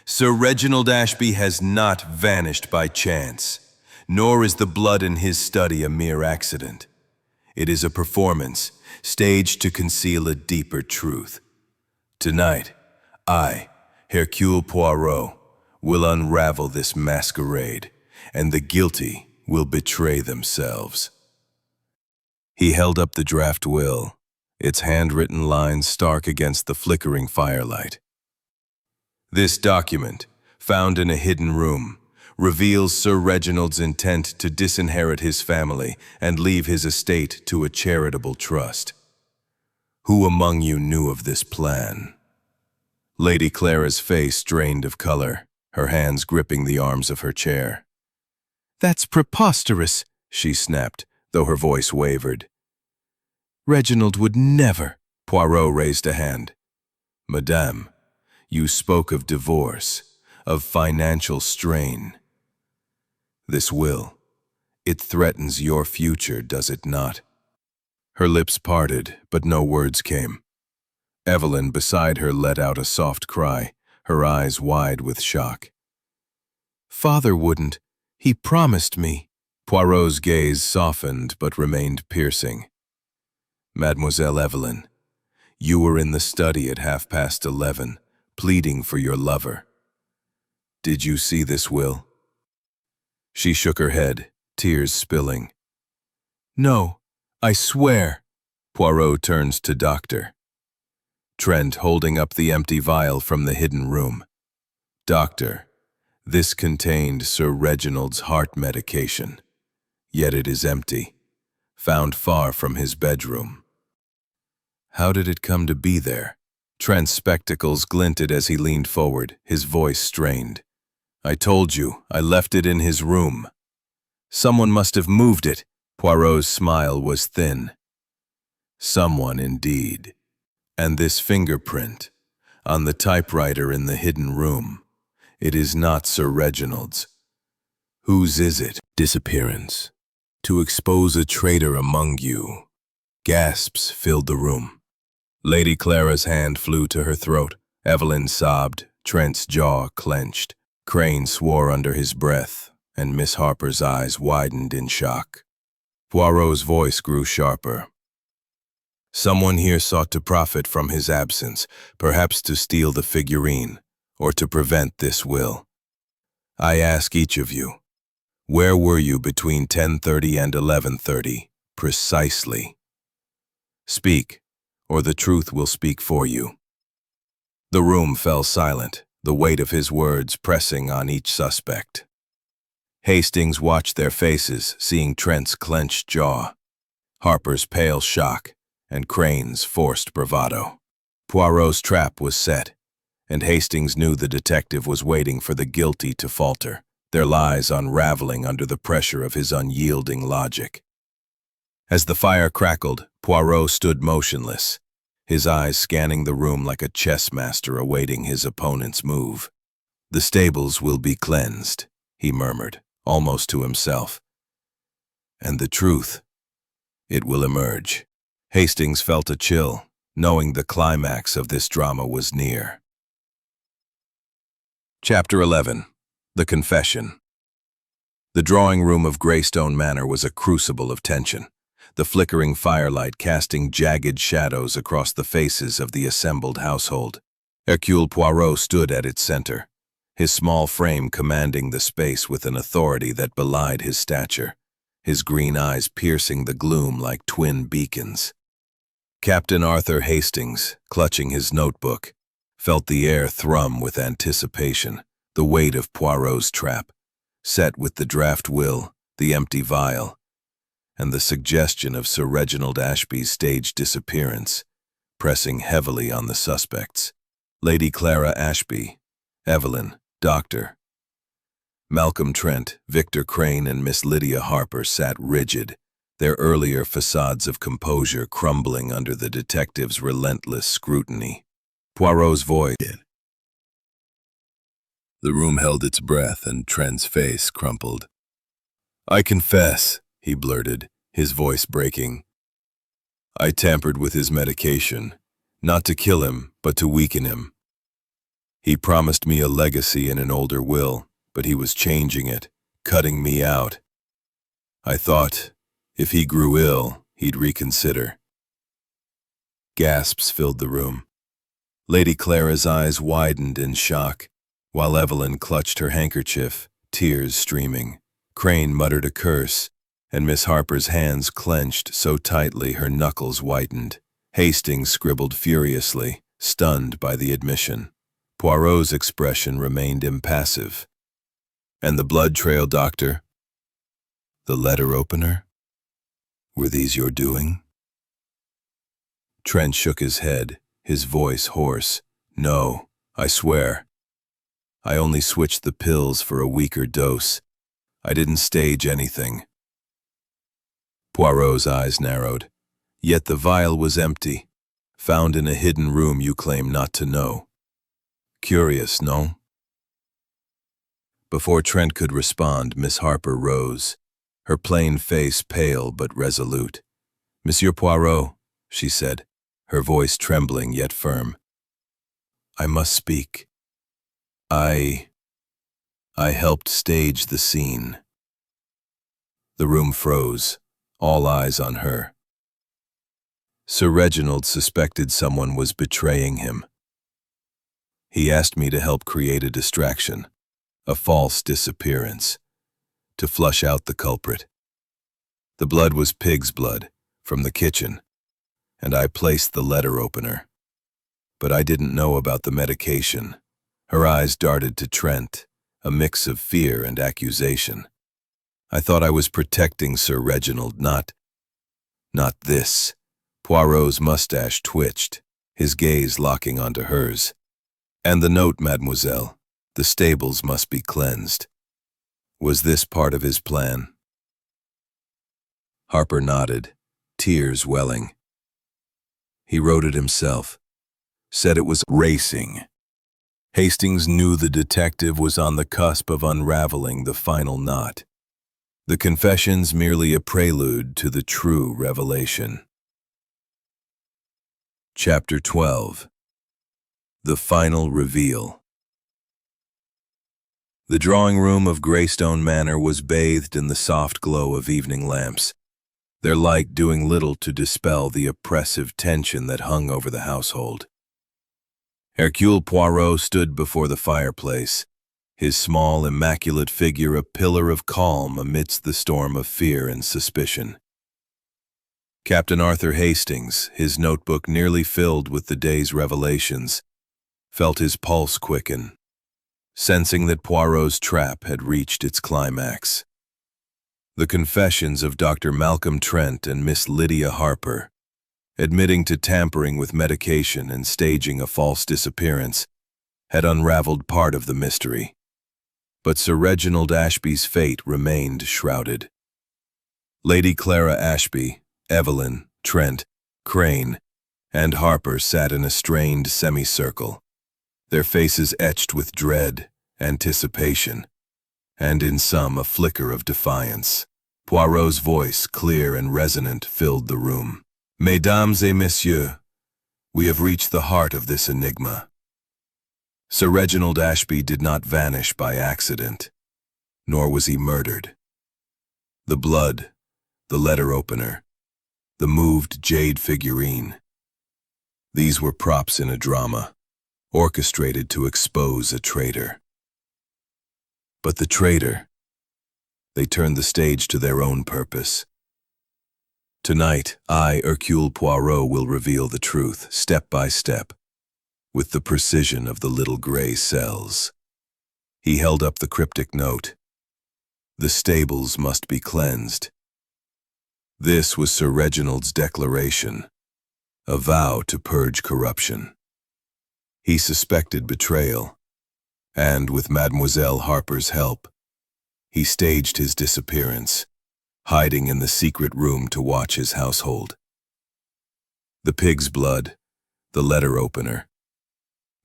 Sir Reginald Ashby has not vanished by chance, nor is the blood in his study a mere accident. It is a performance, staged to conceal a deeper truth. Tonight, I, Hercule Poirot, will unravel this masquerade, and the guilty will betray themselves. He held up the draft will, its handwritten lines stark against the flickering firelight. This document, found in a hidden room, reveals Sir Reginald's intent to disinherit his family and leave his estate to a charitable trust. Who among you knew of this plan? Lady Clara's face drained of color, her hands gripping the arms of her chair. That's preposterous, she snapped, though her voice wavered. Reginald would never. Poirot raised a hand. Madame, you spoke of divorce, of financial strain. This will, it threatens your future, does it not? Her lips parted, but no words came. Evelyn beside her let out a soft cry, her eyes wide with shock. Father wouldn't. He promised me. Poirot's gaze softened but remained piercing. Mademoiselle Evelyn, you were in the study at 11:30, pleading for your lover. Did you see this will? She shook her head, tears spilling. No, I swear. Poirot turns to Doctor Trent, holding up the empty vial from the hidden room. Doctor, this contained Sir Reginald's heart medication, yet it is empty, found far from his bedroom. How did it come to be there? Trent's spectacles glinted as he leaned forward, his voice strained. I told you, I left it in his room. Someone must have moved it. Poirot's smile was thin. Someone indeed. And this fingerprint, on the typewriter in the hidden room, it is not Sir Reginald's. Whose is it? Disappearance. to expose a traitor among you. Gasps filled the room. Lady Clara's hand flew to her throat. Evelyn sobbed. Trent's jaw clenched. Crane swore under his breath, and Miss Harper's eyes widened in shock. Poirot's voice grew sharper. Someone here sought to profit from his absence, perhaps to steal the figurine, or to prevent this will. I ask each of you, where were you between 10:30 and 11:30, precisely? Speak, or the truth will speak for you. The room fell silent, the weight of his words pressing on each suspect. Hastings watched their faces, seeing Trent's clenched jaw, Harper's pale shock, and Crane's forced bravado. Poirot's trap was set, and Hastings knew the detective was waiting for the guilty to falter, their lies unraveling under the pressure of his unyielding logic. As the fire crackled, Poirot stood motionless, his eyes scanning the room like a chess master awaiting his opponent's move. "The stables will be cleansed," he murmured, almost to himself. "And the truth, it will emerge." Hastings felt a chill, knowing the climax of this drama was near. Chapter 11. The Confession. The drawing room of Greystone Manor was a crucible of tension, the flickering firelight casting jagged shadows across the faces of the assembled household. Hercule Poirot stood at its center, his small frame commanding the space with an authority that belied his stature, his green eyes piercing the gloom like twin beacons. Captain Arthur Hastings, clutching his notebook, felt the air thrum with anticipation, the weight of Poirot's trap, set with the draft will, the empty vial, and the suggestion of Sir Reginald Ashby's staged disappearance, pressing heavily on the suspects. Lady Clara Ashby, Evelyn, Dr. Malcolm Trent, Victor Crane, and Miss Lydia Harper sat rigid, their earlier facades of composure crumbling under the detective's relentless scrutiny. Poirot's voice. The room held its breath, and Trent's face crumpled. "I confess," he blurted, his voice breaking. "I tampered with his medication, not to kill him, but to weaken him. He promised me a legacy in an older will, but he was changing it, cutting me out. I thought, if he grew ill, he'd reconsider." Gasps filled the room. Lady Clara's eyes widened in shock, while Evelyn clutched her handkerchief, tears streaming. Crane muttered a curse, and Miss Harper's hands clenched so tightly her knuckles whitened. Hastings scribbled furiously, stunned by the admission. Poirot's expression remained impassive. "And the blood trail, Doctor? The letter opener? Were these your doing?" Trent shook his head, his voice hoarse. "No, I swear. I only switched the pills for a weaker dose. I didn't stage anything." Poirot's eyes narrowed. "Yet the vial was empty, found in a hidden room you claim not to know. Curious, no?" Before Trent could respond, Miss Harper rose, her plain face pale but resolute. "Monsieur Poirot," she said, her voice trembling yet firm, "I must speak. I helped stage the scene." The room froze, all eyes on her. Sir Reginald suspected someone was betraying him. He asked me to help create a distraction, a false disappearance, to flush out the culprit. The blood was pig's blood, from the kitchen, and I placed the letter opener. But I didn't know about the medication. Her eyes darted to Trent, a mix of fear and accusation. "I thought I was protecting Sir Reginald, not this." Poirot's mustache twitched, his gaze locking onto hers. "And the note, mademoiselle. The stables must be cleansed. Was this part of his plan?" Harper nodded, tears welling. "He wrote it himself. Said it was racing." Hastings knew the detective was on the cusp of unraveling the final knot. The confession's merely a prelude to the true revelation. Chapter 12. The Final Reveal. The drawing room of Greystone Manor was bathed in the soft glow of evening lamps, their light doing little to dispel the oppressive tension that hung over the household. Hercule Poirot stood before the fireplace, his small, immaculate figure a pillar of calm amidst the storm of fear and suspicion. Captain Arthur Hastings, his notebook nearly filled with the day's revelations, felt his pulse quicken, sensing that Poirot's trap had reached its climax. The confessions of Dr. Malcolm Trent and Miss Lydia Harper, admitting to tampering with medication and staging a false disappearance, had unraveled part of the mystery. But Sir Reginald Ashby's fate remained shrouded. Lady Clara Ashby, Evelyn, Trent, Crane, and Harper sat in a strained semicircle, their faces etched with dread, anticipation, and in some a flicker of defiance. Poirot's voice, clear and resonant, filled the room. Mesdames et messieurs, we have reached the heart of this enigma. Sir Reginald Ashby did not vanish by accident, nor was he murdered. The blood, the letter opener, the moved jade figurine, these were props in a drama, orchestrated to expose a traitor. But the traitor, they turned the stage to their own purpose. Tonight, I, Hercule Poirot, will reveal the truth, step by step, with the precision of the little gray cells. He held up the cryptic note. The stables must be cleansed. This was Sir Reginald's declaration, a vow to purge corruption. He suspected betrayal, and with Mademoiselle Harper's help, he staged his disappearance, hiding in the secret room to watch his household. The pig's blood, the letter opener,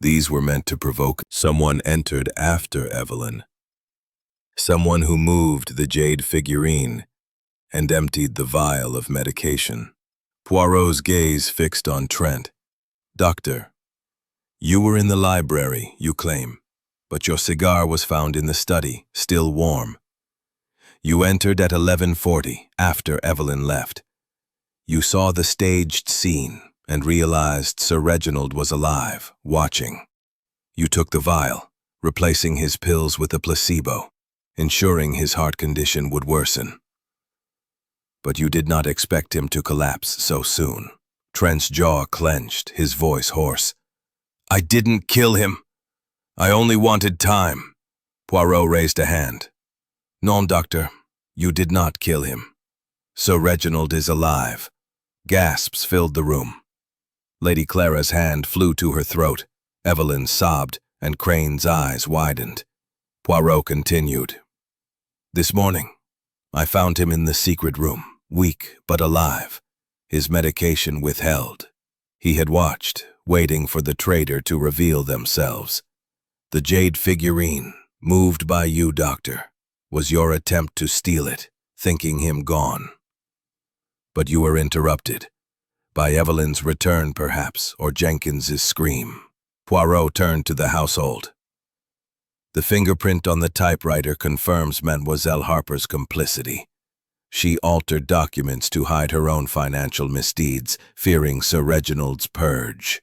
these were meant to provoke. Someone entered after Evelyn, someone who moved the jade figurine and emptied the vial of medication. Poirot's gaze fixed on Trent. Doctor, you were in the library, you claim, but your cigar was found in the study, still warm. You entered at 11:40, after Evelyn left. You saw the staged scene and realized Sir Reginald was alive, watching. You took the vial, replacing his pills with a placebo, ensuring his heart condition would worsen. But you did not expect him to collapse so soon. Trent's jaw clenched, his voice hoarse. I didn't kill him. I only wanted time. Poirot raised a hand. Non, doctor, you did not kill him. Sir Reginald is alive. Gasps filled the room. Lady Clara's hand flew to her throat. Evelyn sobbed, and Crane's eyes widened. Poirot continued. This morning, I found him in the secret room, weak but alive, his medication withheld. He had watched, waiting for the traitor to reveal themselves. The jade figurine, moved by you, doctor, was your attempt to steal it, thinking him gone. But you were interrupted. By Evelyn's return, perhaps, or Jenkins's scream. Poirot turned to the household. The fingerprint on the typewriter confirms Mademoiselle Harper's complicity. She altered documents to hide her own financial misdeeds, fearing Sir Reginald's purge.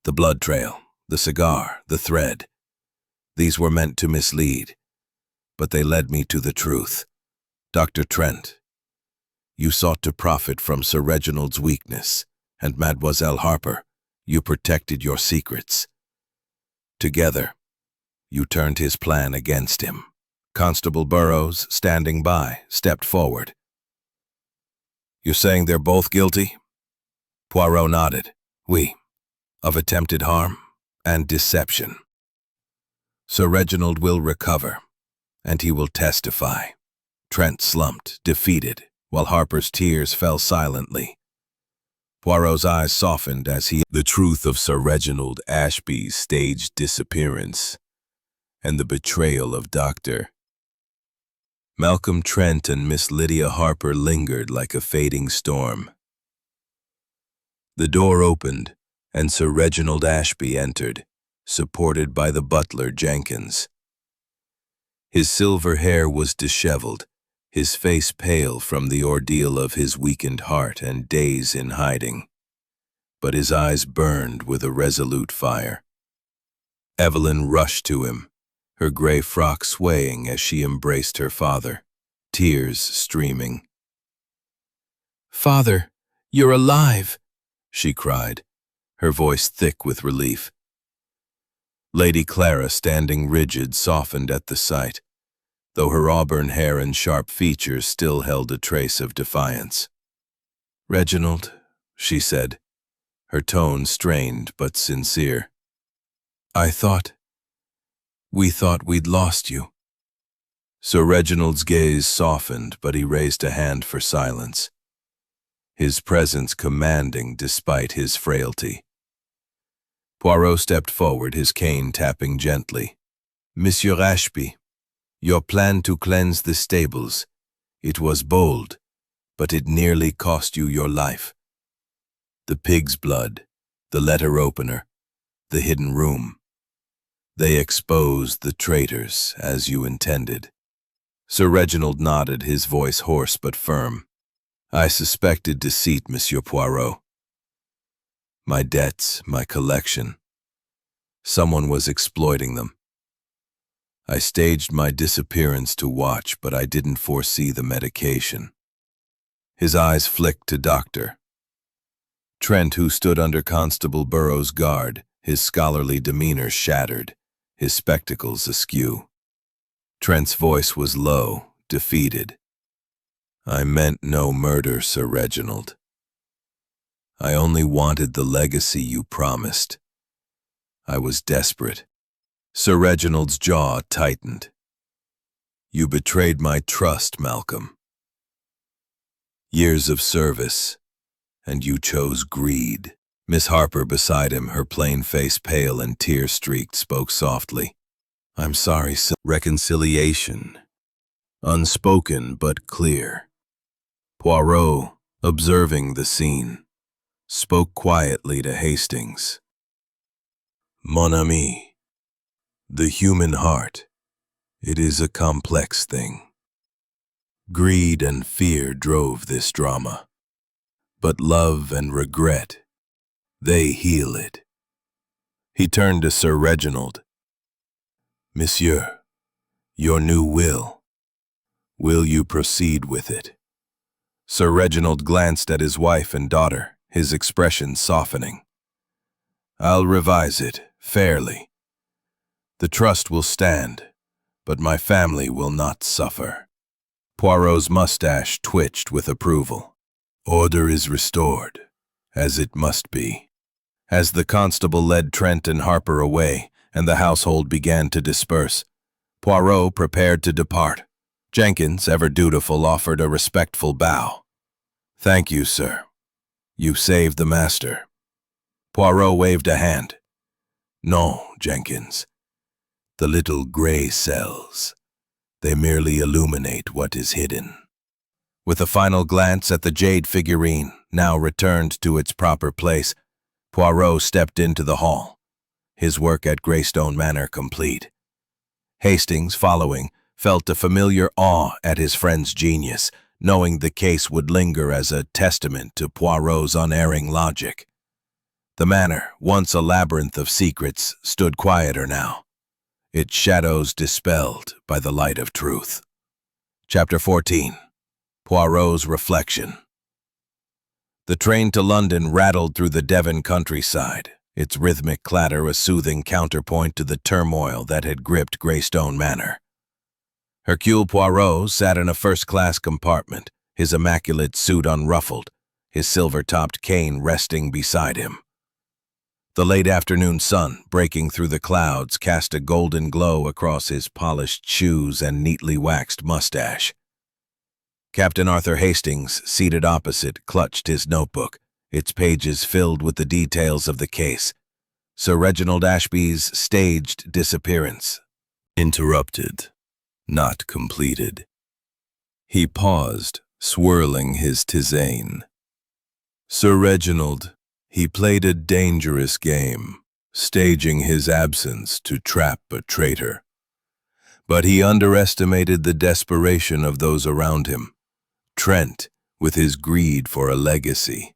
The blood trail, the cigar, the thread. These were meant to mislead, but they led me to the truth. Dr. Trent, you sought to profit from Sir Reginald's weakness, and Mademoiselle Harper, you protected your secrets. Together, you turned his plan against him. Constable Burrows, standing by, stepped forward. You're saying they're both guilty? Poirot nodded. Oui, of attempted harm and deception. Sir Reginald will recover, and he will testify. Trent slumped, defeated, while Harper's tears fell silently. Poirot's eyes softened as the truth of Sir Reginald Ashby's staged disappearance and the betrayal of Dr. Malcolm Trent and Miss Lydia Harper lingered like a fading storm. The door opened, and Sir Reginald Ashby entered, supported by the butler Jenkins. His silver hair was disheveled, his face pale from the ordeal of his weakened heart and days in hiding, but his eyes burned with a resolute fire. Evelyn rushed to him, her gray frock swaying as she embraced her father, tears streaming. "Father, you're alive!" she cried, her voice thick with relief. Lady Clara, standing rigid, softened at the sight, though her auburn hair and sharp features still held a trace of defiance. "Reginald," she said, her tone strained but sincere. We thought we'd lost you." Sir Reginald's gaze softened, but he raised a hand for silence, his presence commanding despite his frailty. Poirot stepped forward, his cane tapping gently. "Monsieur Ashby, your plan to cleanse the stables, it was bold, but it nearly cost you your life. The pig's blood, the letter opener, the hidden room. They exposed the traitors, as you intended." Sir Reginald nodded, his voice hoarse but firm. "I suspected deceit, Monsieur Poirot. My debts, my collection. Someone was exploiting them. I staged my disappearance to watch, but I didn't foresee the medication." His eyes flicked to Dr. Trent, who stood under Constable Burroughs' guard, his scholarly demeanor shattered, his spectacles askew. Trent's voice was low, defeated. "I meant no murder, Sir Reginald. I only wanted the legacy you promised. I was desperate." Sir Reginald's jaw tightened. "You betrayed my trust, Malcolm. Years of service, and you chose greed." Miss Harper beside him, her plain face pale and tear-streaked, spoke softly. "I'm sorry, sir." Reconciliation, unspoken but clear. Poirot, observing the scene, spoke quietly to Hastings. "Mon ami, the human heart, it is a complex thing. Greed and fear drove this drama, but love and regret, they heal it." He turned to Sir Reginald. "Monsieur, your new will you proceed with it?" Sir Reginald glanced at his wife and daughter, his expression softening. "I'll revise it, fairly. The trust will stand, but my family will not suffer." Poirot's mustache twitched with approval. "Order is restored, as it must be." As the constable led Trent and Harper away, and the household began to disperse, Poirot prepared to depart. Jenkins, ever dutiful, offered a respectful bow. "Thank you, sir. You saved the master." Poirot waved a hand. "No, Jenkins. The little gray cells, they merely illuminate what is hidden." With a final glance at the jade figurine, now returned to its proper place, Poirot stepped into the hall, his work at Greystone Manor complete. Hastings, following, felt a familiar awe at his friend's genius, knowing the case would linger as a testament to Poirot's unerring logic. The manor, once a labyrinth of secrets, stood quieter now, its shadows dispelled by the light of truth. Chapter 14. Poirot's Reflection. The train to London rattled through the Devon countryside, its rhythmic clatter a soothing counterpoint to the turmoil that had gripped Greystone Manor. Hercule Poirot sat in a first-class compartment, his immaculate suit unruffled, his silver-topped cane resting beside him. The late afternoon sun, breaking through the clouds, cast a golden glow across his polished shoes and neatly waxed mustache. Captain Arthur Hastings, seated opposite, clutched his notebook, its pages filled with the details of the case. Sir Reginald Ashby's staged disappearance. Interrupted, not completed. He paused, swirling his tisane. Sir Reginald, he played a dangerous game, staging his absence to trap a traitor. But he underestimated the desperation of those around him. Trent, with his greed for a legacy,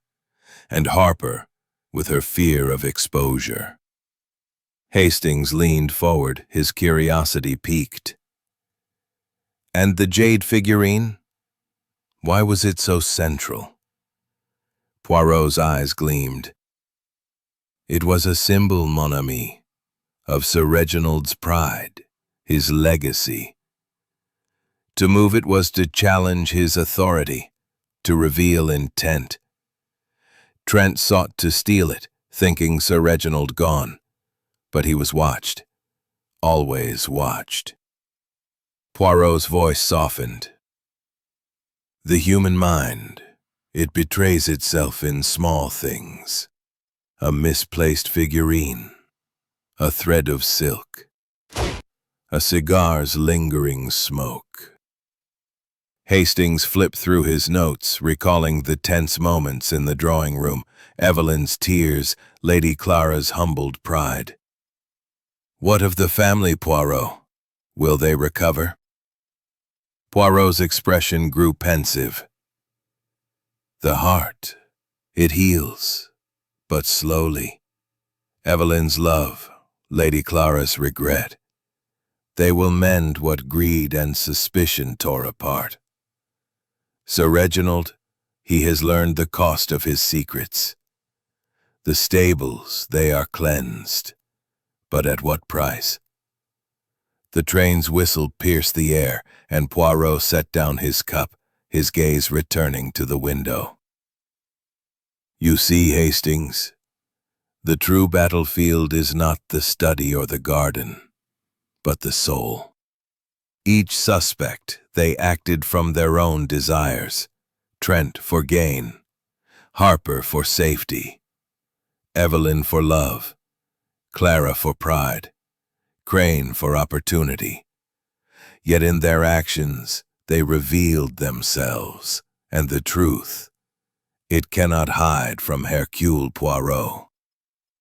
and Harper, with her fear of exposure. Hastings leaned forward, his curiosity piqued. And the jade figurine? Why was it so central? Poirot's eyes gleamed. It was a symbol, mon ami, of Sir Reginald's pride, his legacy. To move it was to challenge his authority, to reveal intent. Trent sought to steal it, thinking Sir Reginald gone, but he was watched, always watched. Poirot's voice softened. The human mind, it betrays itself in small things. A misplaced figurine, a thread of silk, a cigar's lingering smoke. Hastings flipped through his notes, recalling the tense moments in the drawing room, Evelyn's tears, Lady Clara's humbled pride. What of the family, Poirot? Will they recover? Poirot's expression grew pensive. The heart, it heals, but slowly. Evelyn's love, Lady Clara's regret. They will mend what greed and suspicion tore apart. Sir Reginald, he has learned the cost of his secrets. The stables, they are cleansed, but at what price? The train's whistle pierced the air, and Poirot set down his cup, his gaze returning to the window. You see, Hastings, the true battlefield is not the study or the garden, but the soul. Each suspect, they acted from their own desires. Trent for gain, Harper for safety, Evelyn for love, Clara for pride, Crane for opportunity. Yet in their actions, they revealed themselves, and the truth, it cannot hide from Hercule Poirot.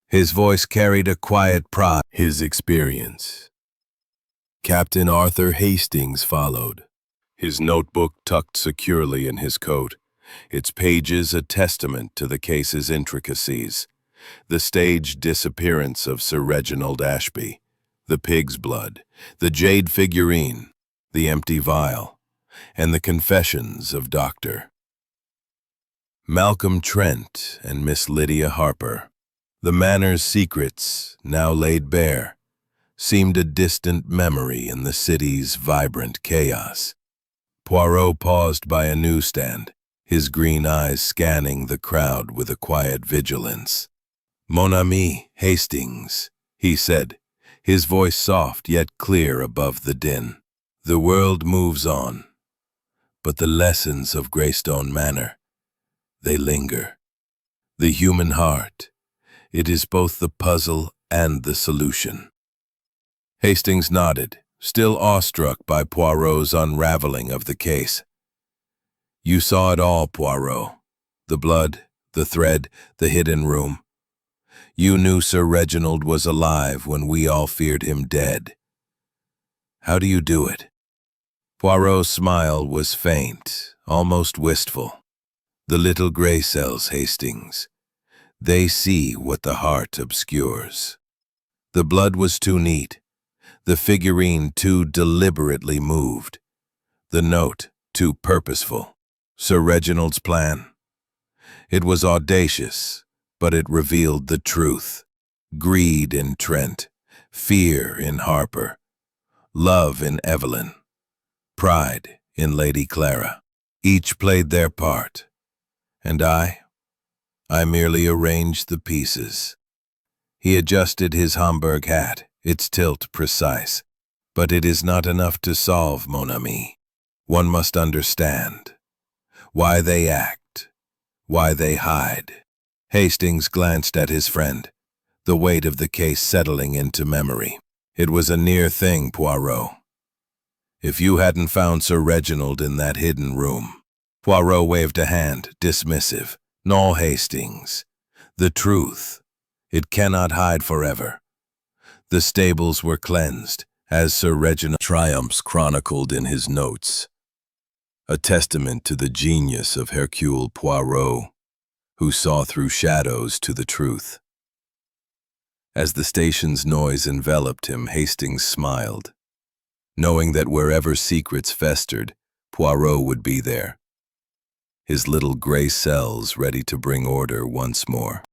His voice carried a quiet pride. His experience. Captain Arthur Hastings followed, his notebook tucked securely in his coat, its pages a testament to the case's intricacies. The staged disappearance of Sir Reginald Ashby, the pig's blood, the jade figurine, the empty vial, and the confessions of Dr. Malcolm Trent and Miss Lydia Harper. The manor's secrets, now laid bare, seemed a distant memory in the city's vibrant chaos. Poirot paused by a newsstand, his green eyes scanning the crowd with a quiet vigilance. Mon ami, Hastings, he said, his voice soft yet clear above the din. The world moves on, but the lessons of Greystone Manor, they linger. The human heart, it is both the puzzle and the solution. Hastings nodded, still awestruck by Poirot's unraveling of the case. You saw it all, Poirot. The blood, the thread, the hidden room. You knew Sir Reginald was alive when we all feared him dead. How do you do it? Poirot's smile was faint, almost wistful. The little gray cells, Hastings. They see what the heart obscures. The blood was too neat, the figurine too deliberately moved, the note too purposeful. Sir Reginald's plan? It was audacious, but it revealed the truth. Greed in Trent, fear in Harper, love in Evelyn, pride in Lady Clara. Each played their part, and I merely arranged the pieces. He adjusted his Homburg hat, its tilt precise. But it is not enough to solve, mon ami. One must understand why they act, why they hide. Hastings glanced at his friend, the weight of the case settling into memory. It was a near thing, Poirot. If you hadn't found Sir Reginald in that hidden room. Poirot waved a hand, dismissive. No, Hastings. The truth. It cannot hide forever. The stables were cleansed, as Sir Reginald triumphs chronicled in his notes. A testament to the genius of Hercule Poirot, who saw through shadows to the truth. As the station's noise enveloped him, Hastings smiled, knowing that wherever secrets festered, Poirot would be there, his little gray cells ready to bring order once more.